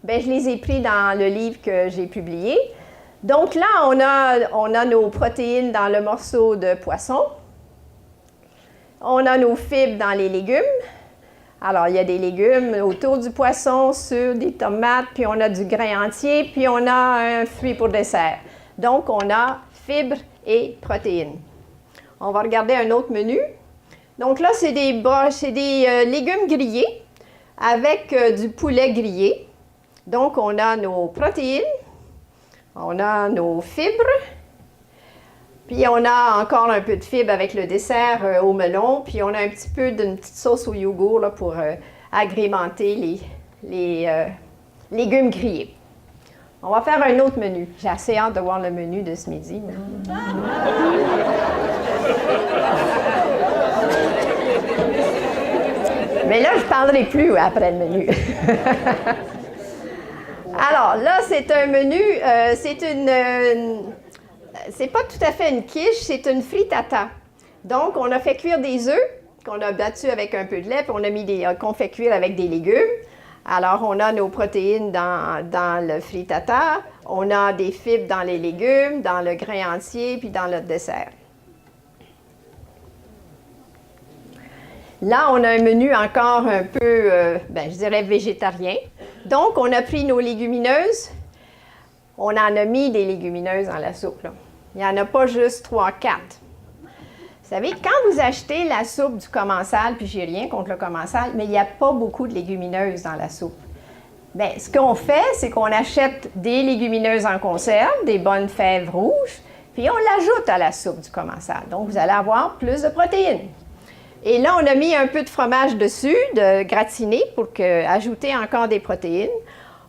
bien, je les ai pris dans le livre que j'ai publié. Donc là, on a nos protéines dans le morceau de poisson. On a nos fibres dans les légumes. Alors, il y a des légumes autour du poisson, sur des tomates, puis on a du grain entier, puis on a un fruit pour dessert. Donc, on a fibres et protéines. On va regarder un autre menu. Donc là, c'est des légumes grillés avec du poulet grillé. Donc, on a nos protéines, on a nos fibres, puis on a encore un peu de fibres avec le dessert au melon, puis on a un petit peu d'une petite sauce au yogourt là, pour agrémenter les légumes grillés. On va faire un autre menu. J'ai assez hâte de voir le menu de ce midi. Mais là, je ne parlerai plus après le menu. Alors, là, c'est un menu, c'est pas tout à fait une quiche, c'est une frittata. Donc, on a fait cuire des œufs qu'on a battus avec un peu de lait, puis on a mis qu'on fait cuire avec des légumes. Alors, on a nos protéines dans le frittata, on a des fibres dans les légumes, dans le grain entier, puis dans le dessert. Là, on a un menu encore un peu, je dirais végétarien. Donc, on a pris nos légumineuses. On en a mis des légumineuses dans la soupe, là. Il n'y en a pas juste 3, 4. Vous savez, quand vous achetez la soupe du commensal, puis j'ai rien contre le commensal, mais il n'y a pas beaucoup de légumineuses dans la soupe. Bien, ce qu'on fait, c'est qu'on achète des légumineuses en conserve, des bonnes fèves rouges, puis on l'ajoute à la soupe du commensal. Donc, vous allez avoir plus de protéines. Et là, on a mis un peu de fromage dessus, de gratiné, pour ajouter encore des protéines.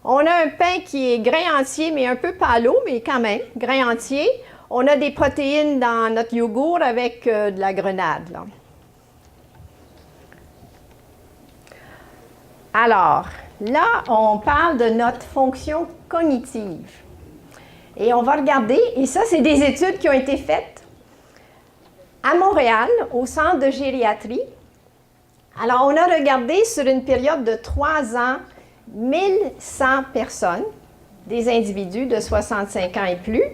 On a un pain qui est grain entier, mais un peu palo, mais quand même, grain entier. On a des protéines dans notre yogourt avec de la grenade, là. Alors, là, on parle de notre fonction cognitive. Et on va regarder, et ça, c'est des études qui ont été faites à Montréal, au centre de gériatrie. Alors, on a regardé sur une période de 3 ans, 1100 personnes, des individus de 65 ans et plus.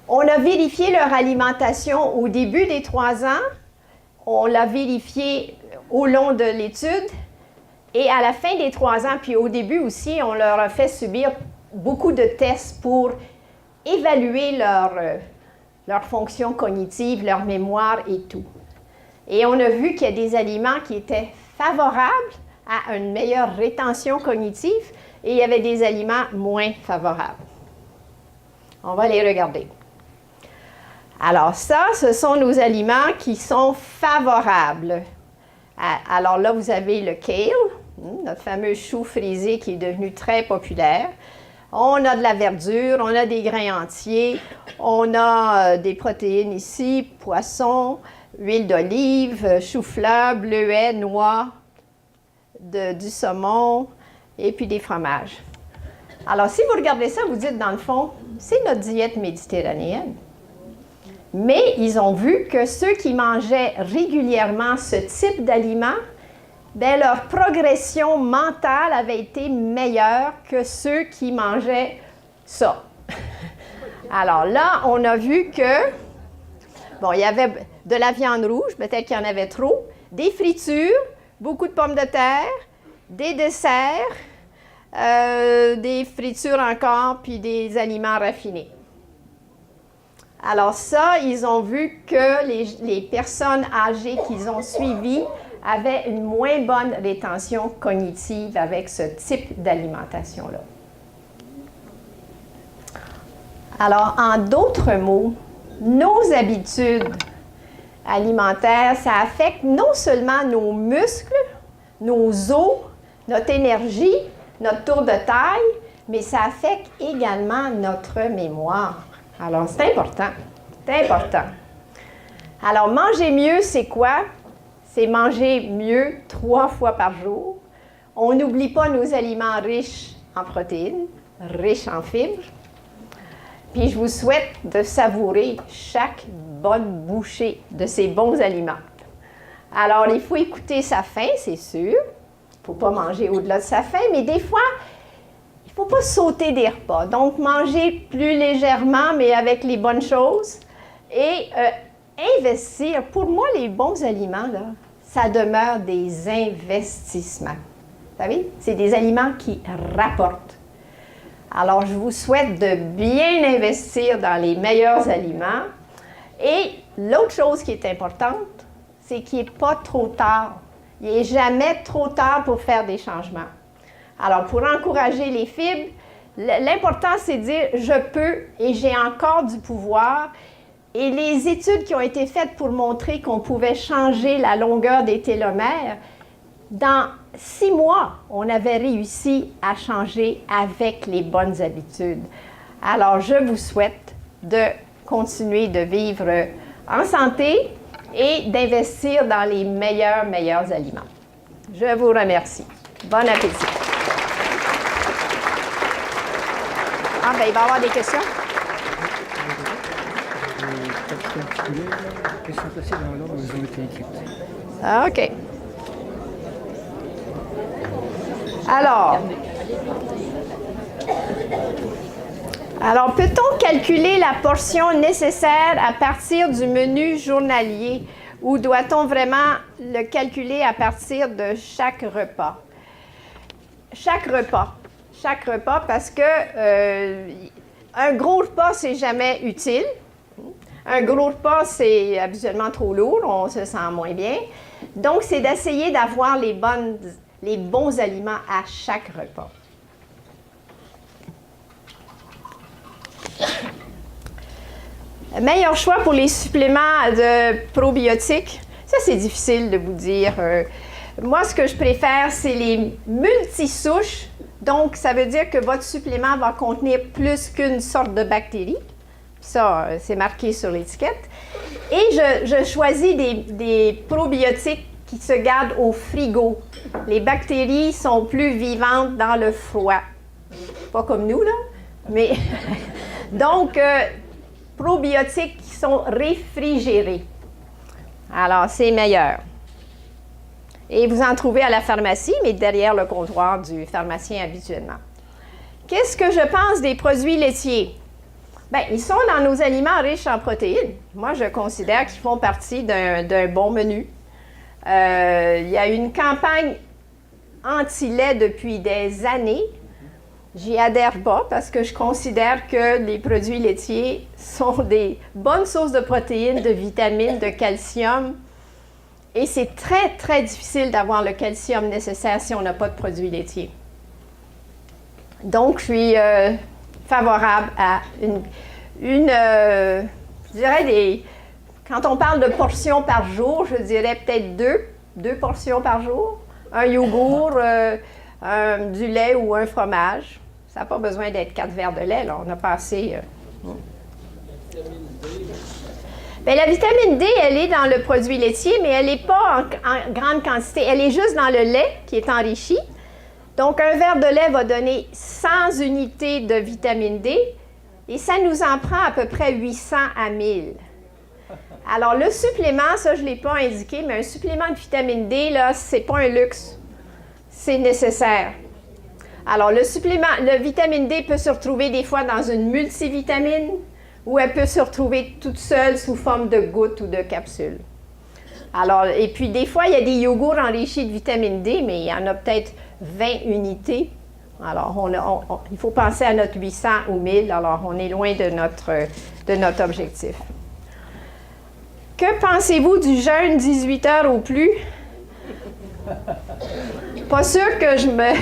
On a vérifié leur alimentation au début des 3 ans. On l'a vérifié au long de l'étude. Et à la fin des 3 ans, puis au début aussi, on leur a fait subir beaucoup de tests pour évaluer leur fonction cognitive, leur mémoire et tout. Et on a vu qu'il y a des aliments qui étaient favorables à une meilleure rétention cognitive et il y avait des aliments moins favorables. On va les regarder. Alors ça, ce sont nos aliments qui sont favorables. Alors là, vous avez le kale, notre fameux chou frisé qui est devenu très populaire. On a de la verdure, on a des grains entiers, on a des protéines ici, poisson, huile d'olive, chou-fleur, bleuet, noix, du saumon et puis des fromages. Alors, si vous regardez ça, vous dites, dans le fond, c'est notre diète méditerranéenne. Mais ils ont vu que ceux qui mangeaient régulièrement ce type d'aliments, bien, leur progression mentale avait été meilleure que ceux qui mangeaient ça. Alors là, on a vu que, bon, il y avait de la viande rouge, peut-être qu'il y en avait trop, des fritures, beaucoup de pommes de terre, des desserts, des fritures encore, puis des aliments raffinés. Alors ça, ils ont vu que les personnes âgées qu'ils ont suivies avaient une moins bonne rétention cognitive avec ce type d'alimentation-là. Alors, en d'autres mots, nos habitudes alimentaires, ça affecte non seulement nos muscles, nos os, notre énergie, notre tour de taille, mais ça affecte également notre mémoire. Alors, c'est important. C'est important. Alors, manger mieux, c'est quoi? C'est manger mieux 3 fois par jour. On n'oublie pas nos aliments riches en protéines, riches en fibres. Puis, je vous souhaite de savourer chaque bonne bouchée de ces bons aliments. Alors, il faut écouter sa faim, c'est sûr. Il ne faut pas manger au-delà de sa faim, mais des fois, il ne faut pas sauter des repas. Donc, manger plus légèrement, mais avec les bonnes choses. Et investir. Pour moi, les bons aliments, là, ça demeure des investissements. Vous savez, c'est des aliments qui rapportent. Alors, je vous souhaite de bien investir dans les meilleurs aliments. Et l'autre chose qui est importante, c'est qu'il n'est pas trop tard. Il n'est jamais trop tard pour faire des changements. Alors, pour encourager les fibres, l'important, c'est de dire « je peux et j'ai encore du pouvoir ». Et les études qui ont été faites pour montrer qu'on pouvait changer la longueur des télomères, dans 6 mois, on avait réussi à changer avec les bonnes habitudes. Alors, je vous souhaite de continuer de vivre en santé et d'investir dans les meilleurs aliments. Je vous remercie. Bon appétit. Ah, bien, il va y avoir des questions? Elles sont placées dans l'ordre où elles ont été écrites. Ah, OK. Alors, peut-on calculer la portion nécessaire à partir du menu journalier ou doit-on vraiment le calculer à partir de chaque repas? Chaque repas, parce que un gros repas, c'est jamais utile. Un gros repas, c'est habituellement trop lourd, on se sent moins bien. Donc, c'est d'essayer d'avoir les bons aliments à chaque repas. Le meilleur choix pour les suppléments de probiotiques, ça c'est difficile de vous dire. Moi, ce que je préfère, c'est les multisouches. Donc, ça veut dire que votre supplément va contenir plus qu'une sorte de bactérie. Ça, c'est marqué sur l'étiquette. Et je choisis des probiotiques qui se gardent au frigo. Les bactéries sont plus vivantes dans le froid. Pas comme nous, là, mais... Donc, probiotiques qui sont réfrigérés. Alors, c'est meilleur. Et vous en trouvez à la pharmacie, mais derrière le comptoir du pharmacien habituellement. Qu'est-ce que je pense des produits laitiers? Bien, ils sont dans nos aliments riches en protéines. Moi, je considère qu'ils font partie d'un bon menu. Il y a une campagne anti-lait depuis des années. J'y adhère pas parce que je considère que les produits laitiers sont des bonnes sources de protéines, de vitamines, de calcium. Et c'est très, très difficile d'avoir le calcium nécessaire si on n'a pas de produits laitiers. Donc, je suis favorable à je dirais quand on parle de portions par jour, je dirais peut-être deux portions par jour. Un yogourt, du lait ou un fromage. Ça n'a pas besoin d'être 4 verres de lait, là. On a passé... Bien, la vitamine D, elle est dans le produit laitier, mais elle n'est pas en grande quantité. Elle est juste dans le lait qui est enrichi. Donc, un verre de lait va donner 100 unités de vitamine D et ça nous en prend à peu près 800 à 1000. Alors, le supplément, ça, je ne l'ai pas indiqué, mais un supplément de vitamine D, là, ce n'est pas un luxe. C'est nécessaire. Alors, le vitamine D peut se retrouver des fois dans une multivitamine ou elle peut se retrouver toute seule sous forme de gouttes ou de capsules. Alors, et puis des fois, il y a des yogourts enrichis de vitamine D, mais il y en a peut-être 20 unités. Alors, il faut penser à notre 800 ou 1000. Alors, on est loin de notre objectif. Que pensez-vous du jeûne 18 heures ou plus? Pas sûr que je me...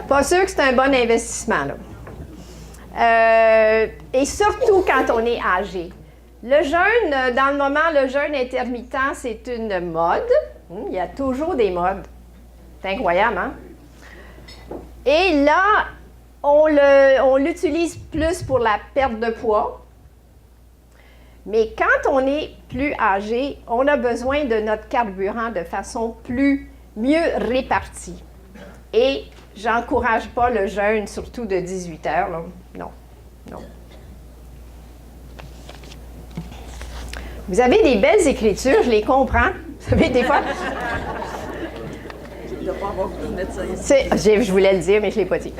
Pas sûr que c'est un bon investissement, là. Et surtout quand on est âgé. Le jeûne, dans le moment, le jeûne intermittent, c'est une mode. Il y a toujours des modes. C'est incroyable, hein? Et là, on l'utilise plus pour la perte de poids. Mais quand on est plus âgé, on a besoin de notre carburant de façon mieux répartie. Et j'encourage pas le jeûne, surtout de 18 heures, là. Non, non. Vous avez des belles écritures, je les comprends. Vous savez, des fois... Il ne doit pas avoir beaucoup de médecins ici. Je voulais le dire, mais je ne l'ai pas dit.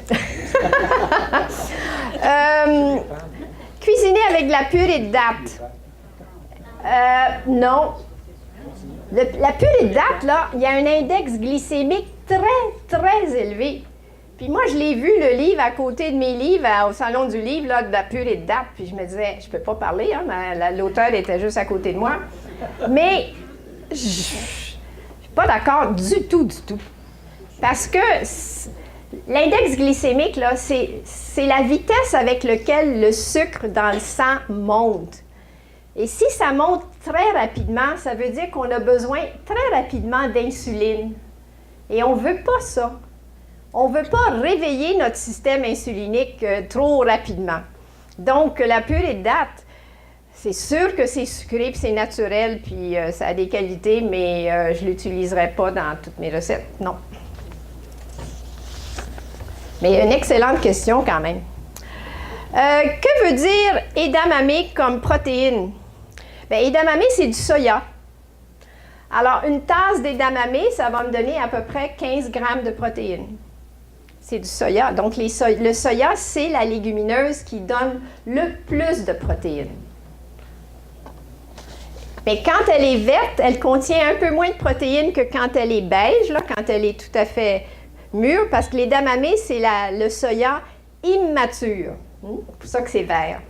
Cuisiner avec de la purée de date. Non. La purée de date, là, il y a un index glycémique très élevé. Puis moi, je l'ai vu, le livre, à côté de mes livres, au Salon du livre, là, de la purée de date. Puis je me disais, je ne peux pas parler, hein, l'auteur était juste à côté de moi. Mais je ne suis pas d'accord du tout. Parce que l'index glycémique, là, c'est la vitesse avec laquelle le sucre dans le sang monte. Et si ça monte très rapidement, ça veut dire qu'on a besoin très rapidement d'insuline. Et on ne veut pas ça. On ne veut pas réveiller notre système insulinique trop rapidement. Donc, la purée de date, c'est sûr que c'est sucré, puis c'est naturel, puis ça a des qualités, mais je ne l'utiliserai pas dans toutes mes recettes, non. Mais une excellente question quand même. Que veut dire edamame comme protéine? Bien, edamame, c'est du soya. Alors, une tasse d'edamame, ça va me donner à peu près 15 grammes de protéines. C'est du soya. Donc, le soya, c'est la légumineuse qui donne le plus de protéines. Mais quand elle est verte, elle contient un peu moins de protéines que quand elle est beige, là, quand elle est tout à fait mûre, parce que l'edamame, c'est le soya immature. C'est pour ça que c'est vert.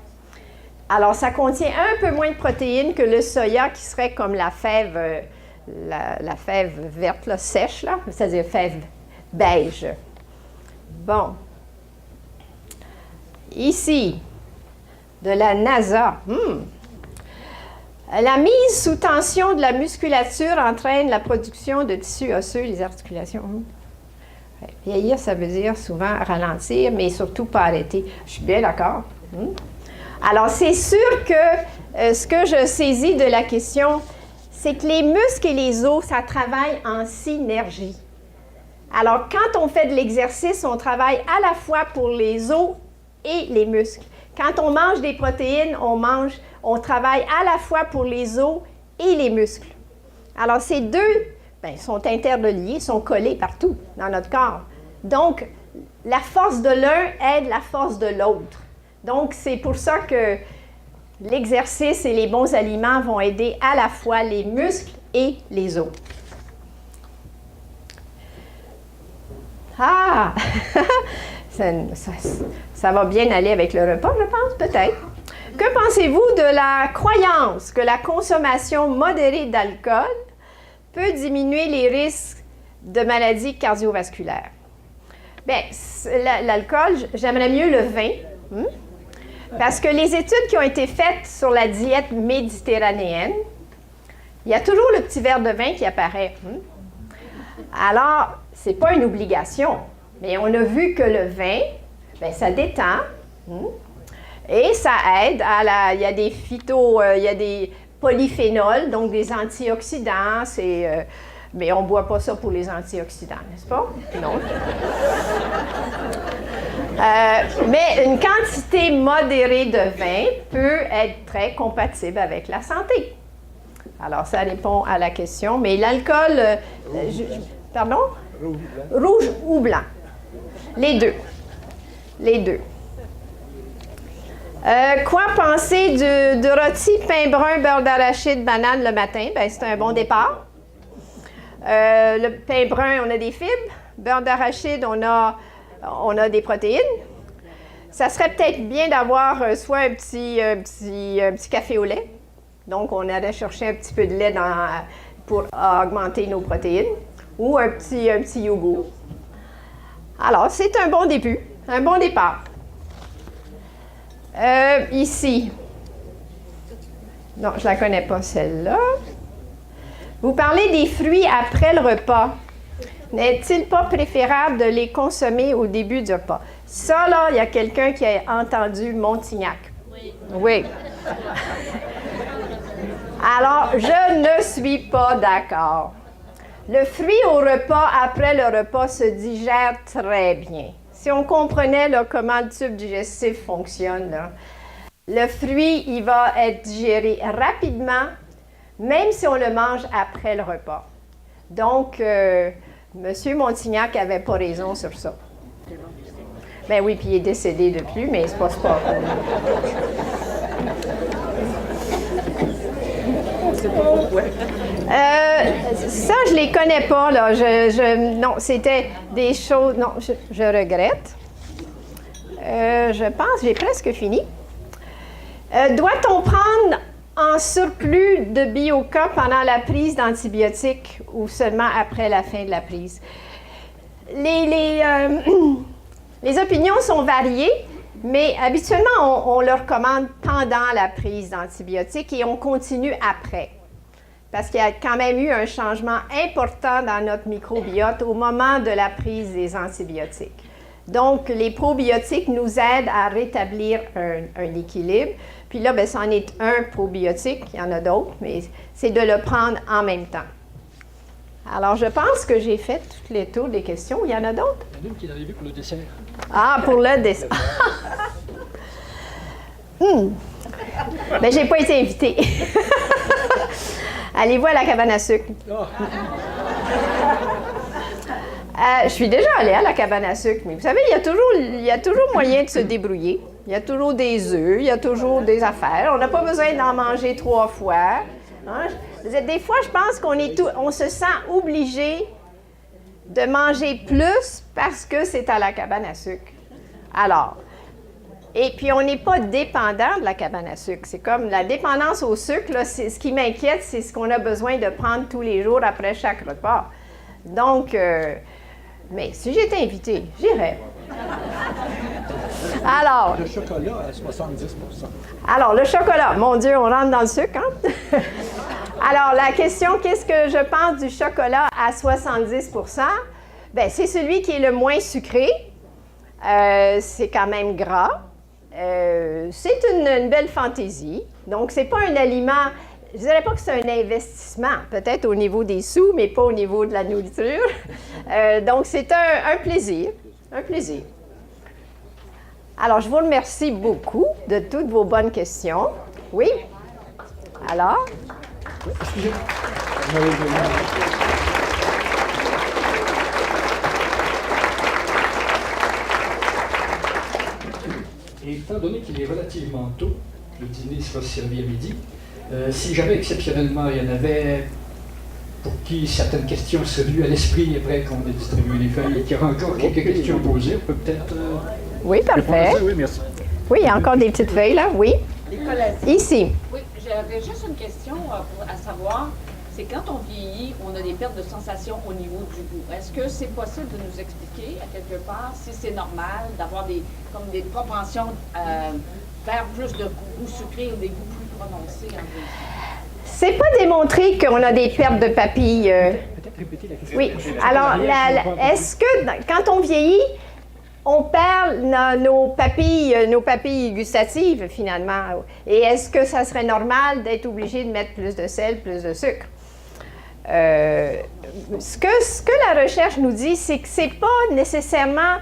Alors, ça contient un peu moins de protéines que le soya qui serait comme la fève, la fève verte, là, sèche, là, c'est-à-dire fève beige. Bon. Ici, de la NASA. La mise sous tension de la musculature entraîne la production de tissus osseux, les articulations. Vieillir, ça veut dire souvent ralentir, mais surtout pas arrêter. Je suis bien d'accord. Alors, c'est sûr que ce que je saisis de la question, c'est que les muscles et les os, ça travaille en synergie. Alors, quand on fait de l'exercice, on travaille à la fois pour les os et les muscles. Quand on mange des protéines, on travaille à la fois pour les os et les muscles. Alors, ces deux sont interreliés, sont collés partout dans notre corps. Donc, la force de l'un aide la force de l'autre. Donc, c'est pour ça que l'exercice et les bons aliments vont aider à la fois les muscles et les os. Ah! ça va bien aller avec le repas, je pense, peut-être. Que pensez-vous de la croyance que la consommation modérée d'alcool peut diminuer les risques de maladies cardiovasculaires? Bien, l'alcool, j'aimerais mieux le vin, parce que les études qui ont été faites sur la diète méditerranéenne, il y a toujours le petit verre de vin qui apparaît. Alors, ce n'est pas une obligation, mais on a vu que le vin, ça détend, et ça aide il y a des il y a des polyphénols, donc des antioxydants, mais on ne boit pas ça pour les antioxydants, n'est-ce pas? Non. Mais une quantité modérée de vin peut être très compatible avec la santé. Alors, ça répond à la question. Mais l'alcool, pardon? Rouge ou blanc. Les deux. Les deux. Quoi penser de rôti, pain brun, beurre d'arachide, banane le matin? Bien, c'est un bon départ. Le pain brun, on a des fibres. Beurre d'arachide, on a des protéines. Ça serait peut-être bien d'avoir soit un petit café au lait. Donc, on allait chercher un petit peu de lait pour augmenter nos protéines, ou un petit yogourt. Alors, c'est un bon début, un bon départ. Ici, non, je ne la connais pas celle-là. Vous parlez des fruits après le repas. N'est-il pas préférable de les consommer au début du repas? Ça, là, il y a quelqu'un qui a entendu Montignac. Oui. Oui. Alors, je ne suis pas d'accord. Le fruit au repas, après le repas, se digère très bien. Si on comprenait là, comment le tube digestif fonctionne, là, le fruit, il va être digéré rapidement, même si on le mange après le repas. Donc, M. Montignac n'avait pas raison sur ça. Ben oui, puis il est décédé depuis, mais c'est pas ça. C'est pas pourquoi. Ça, je les connais pas, là. Non, c'était des choses... Non, je regrette. Je pense, j'ai presque fini. Doit-on prendre en surplus de Bioca pendant la prise d'antibiotiques ou seulement après la fin de la prise? Les opinions sont variées, mais habituellement, on le recommande pendant la prise d'antibiotiques et on continue après. Parce qu'il y a quand même eu un changement important dans notre microbiote au moment de la prise des antibiotiques. Donc, les probiotiques nous aident à rétablir un équilibre. Puis là, bien, c'en est un probiotique, il y en a d'autres, mais c'est de le prendre en même temps. Alors, je pense que j'ai fait tous les tours des questions. Il y en a d'autres? Il y en a une qui est arrivée pour le dessert. Ah, pour le dessert. Bien, je n'ai pas été invitée. Allez-vous à la cabane à sucre? Je suis déjà allée à la cabane à sucre, mais vous savez, il y a toujours moyen de se débrouiller. Il y a toujours des œufs, il y a toujours des affaires. On n'a pas besoin d'en manger 3 fois. Hein? Des fois, je pense on se sent obligé de manger plus parce que c'est à la cabane à sucre. Alors, et puis on n'est pas dépendant de la cabane à sucre. C'est comme la dépendance au sucre, là, ce qui m'inquiète, c'est ce qu'on a besoin de prendre tous les jours après chaque repas. Donc, mais si j'étais invitée, j'irais. Alors. Le chocolat à 70 %. Alors, le chocolat, mon Dieu, on rentre dans le sucre, hein? Alors, la question, qu'est-ce que je pense du chocolat à 70 %? Bien, c'est celui qui est le moins sucré. C'est quand même gras. C'est une belle fantaisie. Donc, c'est pas un aliment... Je ne dirais pas que c'est un investissement, peut-être au niveau des sous, mais pas au niveau de la nourriture. Donc, c'est un plaisir. Un plaisir. Alors, je vous remercie beaucoup de toutes vos bonnes questions. Oui? Alors? Excusez. Et étant donné qu'il est relativement tôt, le dîner sera servi à midi, si jamais exceptionnellement il y en avait pour qui certaines questions seraient venues à l'esprit après qu'on ait distribué les feuilles et qu'il y aura encore quelques questions posées, on peut peut-être... Oui, parfait. Oui, merci. Oui, il y a encore des petites feuilles, là. Oui. Ici. Oui, j'avais juste une question à savoir, c'est quand on vieillit, on a des pertes de sensation au niveau du goût. Est-ce que c'est possible de nous expliquer, à quelque part, si c'est normal d'avoir des propensions vers plus de goût sucré ou des goûts plus prononcés en vieillissant? C'est pas démontré qu'on a des pertes de papilles. Peut-être répéter la question. Oui. Alors, est-ce que quand on vieillit, on perd nos papilles gustatives, finalement? Et est-ce que ça serait normal d'être obligé de mettre plus de sel, plus de sucre? Ce que la recherche nous dit, c'est que c'est pas nécessairement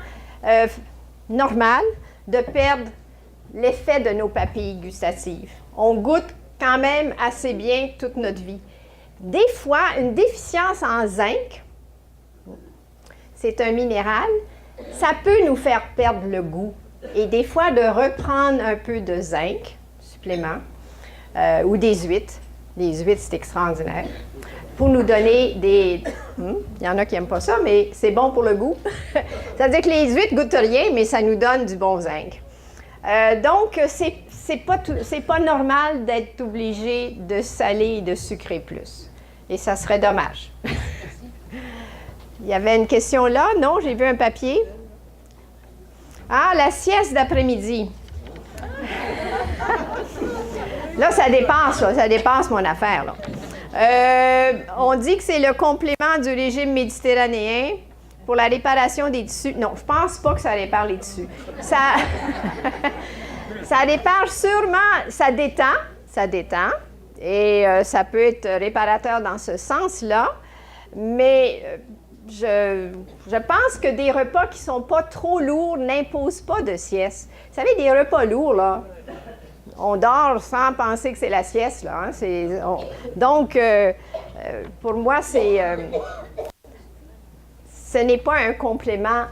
normal de perdre l'effet de nos papilles gustatives. On goûte quand même assez bien toute notre vie. Des fois, une déficience en zinc, c'est un minéral, ça peut nous faire perdre le goût. Et des fois, de reprendre un peu de zinc, supplément, ou des huîtres. Les huîtres, c'est extraordinaire. Pour nous donner des... il y en a qui n'aiment pas ça, mais c'est bon pour le goût. Ça veut dire que les huîtres ne goûtent rien, mais ça nous donne du bon zinc. Donc, c'est pas normal d'être obligé de saler et de sucrer plus. Et ça serait dommage. Il y avait une question là? Non, j'ai vu un papier. Ah, la sieste d'après-midi. Là, ça dépasse mon affaire, là. On dit que c'est le complément du régime méditerranéen pour la réparation des tissus. Non, je pense pas que ça répare les tissus. Ça répare sûrement, ça détend, et ça peut être réparateur dans ce sens-là, mais je pense que des repas qui ne sont pas trop lourds n'imposent pas de sieste. Vous savez, des repas lourds, là, on dort sans penser que c'est la sieste, là. Hein? Donc, pour moi, ce n'est pas un complément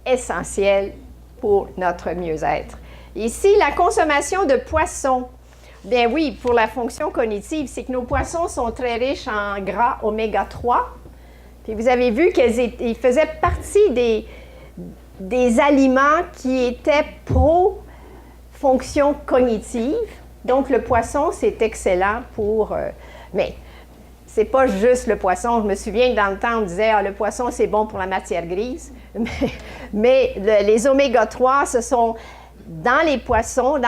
essentiel pour notre mieux-être. Ici, la consommation de poissons. Bien oui, pour la fonction cognitive, c'est que nos poissons sont très riches en gras oméga 3. Puis vous avez vu qu'ils faisaient partie des aliments qui étaient pro-fonction cognitive. Donc, le poisson, c'est excellent pour... mais c'est pas juste le poisson. Je me souviens que dans le temps, on disait « le poisson, c'est bon pour la matière grise ». Mais les oméga 3, ce sont dans les poissons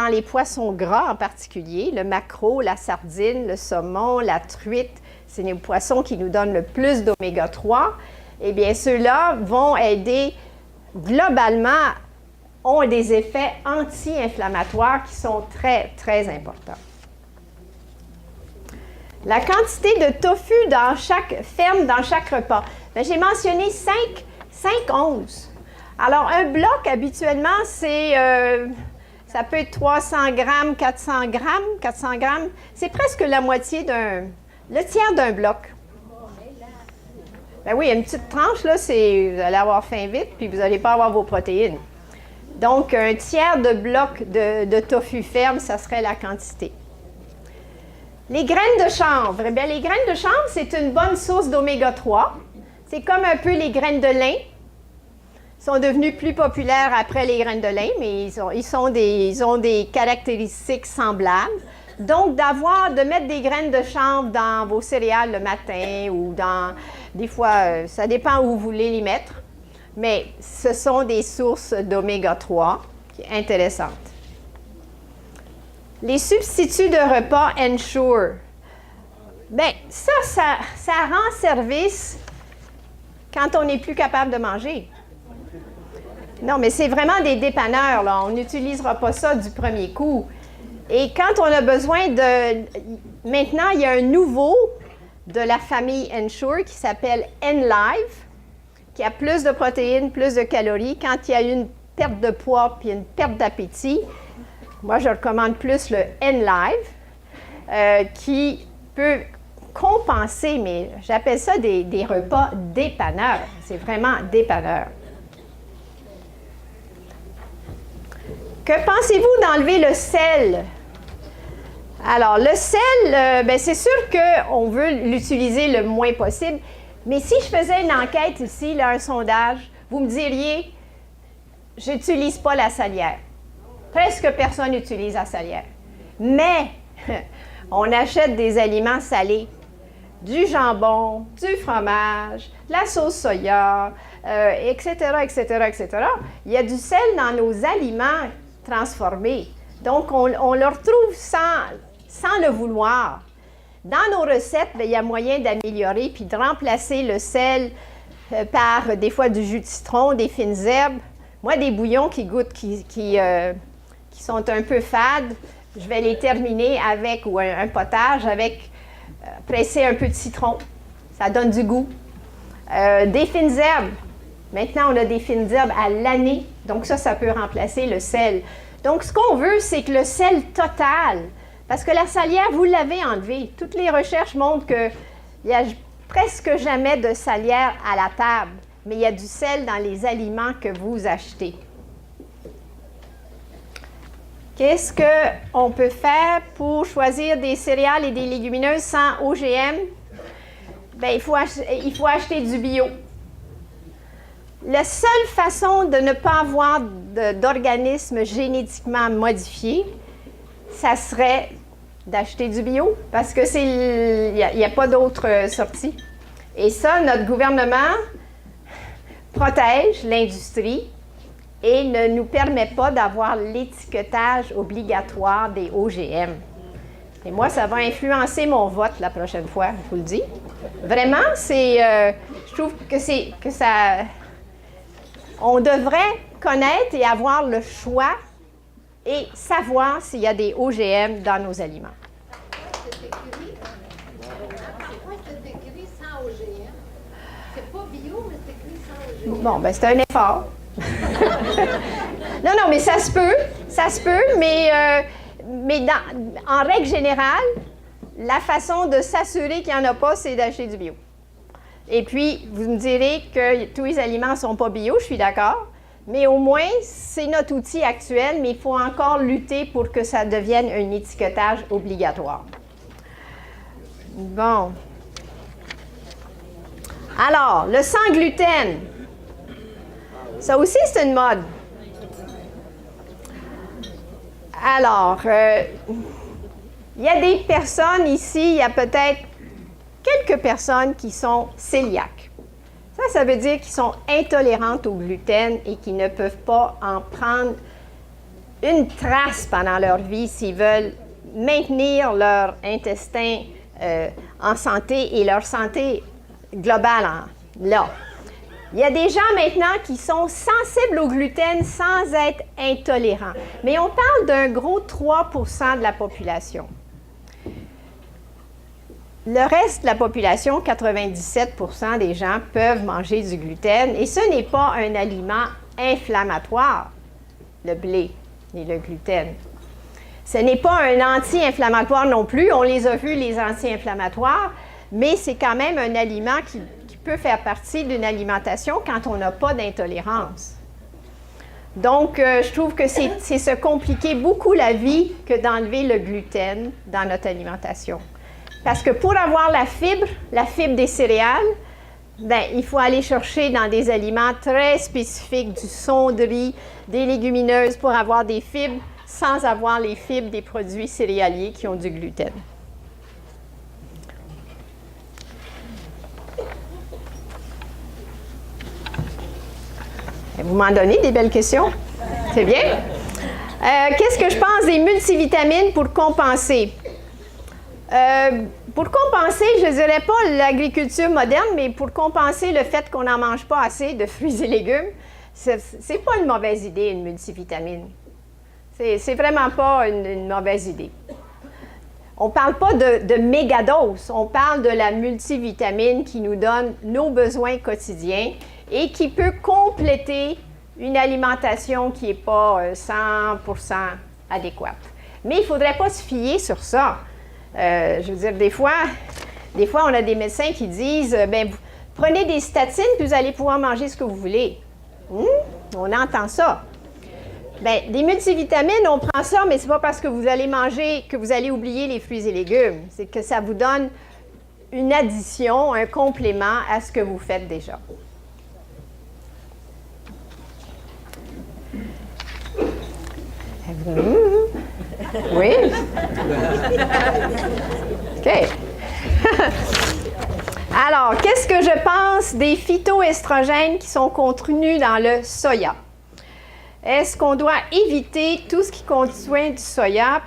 gras en particulier, le maquereau, la sardine, le saumon, la truite, c'est les poissons qui nous donnent le plus d'oméga 3. Eh bien, ceux-là vont aider, globalement, ont des effets anti-inflammatoires qui sont très, très importants. La quantité de tofu dans chaque ferme, dans chaque repas. Bien, j'ai mentionné 5 onces. Alors, un bloc, habituellement, ça peut être 300 grammes, 400 grammes. C'est presque la moitié le tiers d'un bloc. Ben oui, une petite tranche, là, vous allez avoir faim vite, puis vous n'allez pas avoir vos protéines. Donc, un tiers de bloc de tofu ferme, ça serait la quantité. Les graines de chanvre. Eh bien, les graines de chanvre, c'est une bonne source d'oméga 3. C'est comme un peu les graines de lin. Ils sont devenus plus populaires après les graines de lin, mais ils ont des caractéristiques semblables. Donc, de mettre des graines de chanvre dans vos céréales le matin ou des fois, ça dépend où vous voulez les mettre, mais ce sont des sources d'oméga 3 intéressantes. Les substituts de repas Ensure. Bien, ça rend service quand on n'est plus capable de manger. Non, mais c'est vraiment des dépanneurs, là. On n'utilisera pas ça du premier coup. Et quand on a besoin Maintenant, il y a un nouveau de la famille Ensure qui s'appelle Enlive, qui a plus de protéines, plus de calories. Quand il y a une perte de poids puis une perte d'appétit, moi, je recommande plus le Enlive, qui peut compenser, mais j'appelle ça des repas dépanneurs. C'est vraiment dépanneur. Que pensez-vous d'enlever le sel? Alors, le sel, bien, c'est sûr qu'on veut l'utiliser le moins possible, mais si je faisais une enquête ici, là, un sondage, vous me diriez, j'utilise pas la salière. Presque personne n'utilise la salière. Mais, on achète des aliments salés, du jambon, du fromage, la sauce soya, etc., etc., etc. Il y a du sel dans nos aliments transformés. Donc, on le retrouve sans le vouloir. Dans nos recettes, bien, il y a moyen d'améliorer puis de remplacer le sel par des fois du jus de citron, des fines herbes. Moi, des bouillons qui sont un peu fades, je vais les terminer avec, ou un potage avec, presser un peu de citron. Ça donne du goût. Des fines herbes. Maintenant, on a des fines herbes à l'année. Donc ça peut remplacer le sel. Donc, ce qu'on veut, c'est que le sel total, parce que la salière, vous l'avez enlevée. Toutes les recherches montrent qu'il n'y a presque jamais de salière à la table, mais il y a du sel dans les aliments que vous achetez. Qu'est-ce qu'on peut faire pour choisir des céréales et des légumineuses sans OGM? Bien, il faut acheter du bio. La seule façon de ne pas avoir d'organismes génétiquement modifiés, ça serait d'acheter du bio parce que il n'y a pas d'autre sortie. Et ça, notre gouvernement protège l'industrie et ne nous permet pas d'avoir l'étiquetage obligatoire des OGM. Et moi, ça va influencer mon vote la prochaine fois, je vous le dis. Vraiment, je trouve que ça... On devrait connaître et avoir le choix et savoir s'il y a des OGM dans nos aliments. C'est écrit sans OGM. C'est pas bio, mais c'est écrit sans OGM. Bon, ben c'est un effort. Non, mais ça se peut, mais en règle générale, la façon de s'assurer qu'il n'y en a pas, c'est d'acheter du bio. Et puis, vous me direz que tous les aliments ne sont pas bio, je suis d'accord, mais au moins, c'est notre outil actuel, mais il faut encore lutter pour que ça devienne un étiquetage obligatoire. Bon. Alors, le sans gluten. Ça aussi, c'est une mode. Alors, il y a des personnes ici, il y a peut-être quelques personnes qui sont cœliaques. Ça veut dire qu'ils sont intolérantes au gluten et qu'ils ne peuvent pas en prendre une trace pendant leur vie s'ils veulent maintenir leur intestin en santé et leur santé globale là. Il y a des gens maintenant qui sont sensibles au gluten sans être intolérants. Mais on parle d'un gros 3 % de la population. Le reste de la population, 97 % des gens peuvent manger du gluten et ce n'est pas un aliment inflammatoire, le blé et le gluten. Ce n'est pas un anti-inflammatoire non plus, on les a vus, les anti-inflammatoires, mais c'est quand même un aliment qui peut faire partie d'une alimentation quand on n'a pas d'intolérance. Donc, je trouve que c'est se compliquer beaucoup la vie que d'enlever le gluten dans notre alimentation. Parce que pour avoir la fibre des céréales, bien, il faut aller chercher dans des aliments très spécifiques, du son de riz, des légumineuses pour avoir des fibres sans avoir les fibres des produits céréaliers qui ont du gluten. Vous m'en donnez des belles questions? C'est bien. Qu'est-ce que je pense des multivitamines pour compenser? Pour compenser, je ne dirais pas l'agriculture moderne, mais pour compenser le fait qu'on n'en mange pas assez de fruits et légumes, c'est pas une mauvaise idée, une multivitamine. C'est vraiment pas une mauvaise idée. On ne parle pas de mégadose, on parle de la multivitamine qui nous donne nos besoins quotidiens et qui peut compléter une alimentation qui n'est pas 100% adéquate. Mais il ne faudrait pas se fier sur ça. Je veux dire, des fois, on a des médecins qui disent bien, prenez des statines puis vous allez pouvoir manger ce que vous voulez. On entend ça. Bien, des multivitamines, on prend ça, mais ce n'est pas parce que vous allez manger que vous allez oublier les fruits et légumes. C'est que ça vous donne une addition, un complément à ce que vous faites déjà. Oui? OK. Alors, qu'est-ce que je pense des phytoestrogènes qui sont contenus dans le soya? Est-ce qu'on doit éviter tout ce qui contient du soya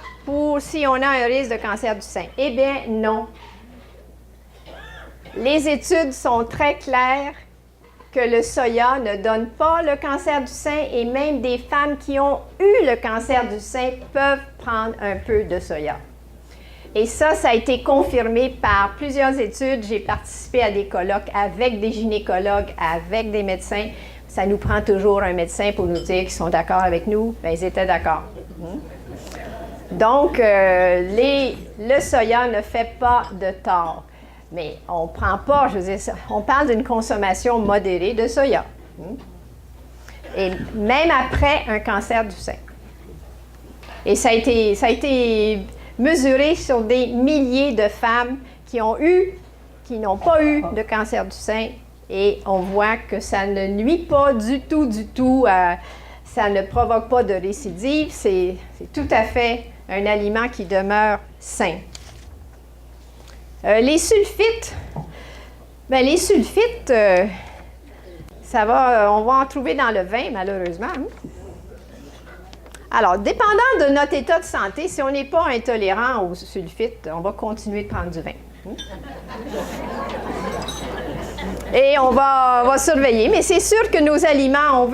si on a un risque de cancer du sein? Eh bien, non. Les études sont très claires que le soya ne donne pas le cancer du sein et même des femmes qui ont eu le cancer du sein peuvent prendre un peu de soya. Et ça a été confirmé par plusieurs études. J'ai participé à des colloques avec des gynécologues, avec des médecins. Ça nous prend toujours un médecin pour nous dire qu'ils sont d'accord avec nous. Bien, ils étaient d'accord. Donc, le soya ne fait pas de tort. Mais on ne prend pas, je veux dire, on parle d'une consommation modérée de soya. Et même après un cancer du sein. Et ça a été mesuré sur des milliers de femmes qui n'ont pas eu de cancer du sein. Et on voit que ça ne nuit pas du tout, ça ne provoque pas de récidive. C'est tout à fait un aliment qui demeure sains. Les sulfites, bien, les sulfites, on va en trouver dans le vin, malheureusement. Hein? Alors, dépendant de notre état de santé, si on n'est pas intolérant aux sulfites, on va continuer de prendre du vin. Et on va surveiller, mais c'est sûr que nos aliments,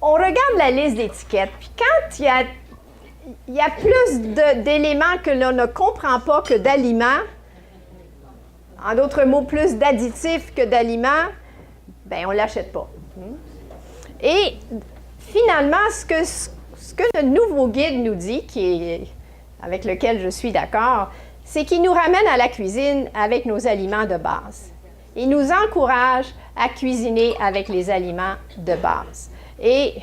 on regarde la liste d'étiquettes, puis quand il y a plus d'éléments que l'on ne comprend pas que d'aliments, en d'autres mots, plus d'additifs que d'aliments, bien, on ne l'achète pas. Et finalement, ce que le nouveau guide nous dit, avec lequel je suis d'accord, c'est qu'il nous ramène à la cuisine avec nos aliments de base. Il nous encourage à cuisiner avec les aliments de base. Et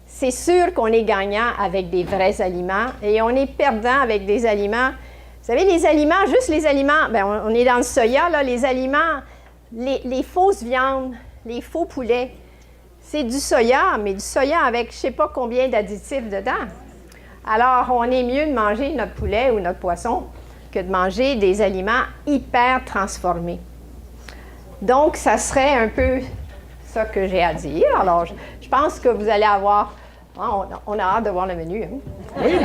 c'est sûr qu'on est gagnant avec des vrais aliments et on est perdant avec des aliments. Vous savez, les aliments, juste les aliments, bien, on est dans le soya, là, les aliments, les fausses viandes, les faux poulets, c'est du soya, mais du soya avec je ne sais pas combien d'additifs dedans. Alors, on est mieux de manger notre poulet ou notre poisson que de manger des aliments hyper transformés. Donc, ça serait un peu ça que j'ai à dire. Alors, je pense que vous allez avoir... on a hâte de voir le menu. Hein? Oui.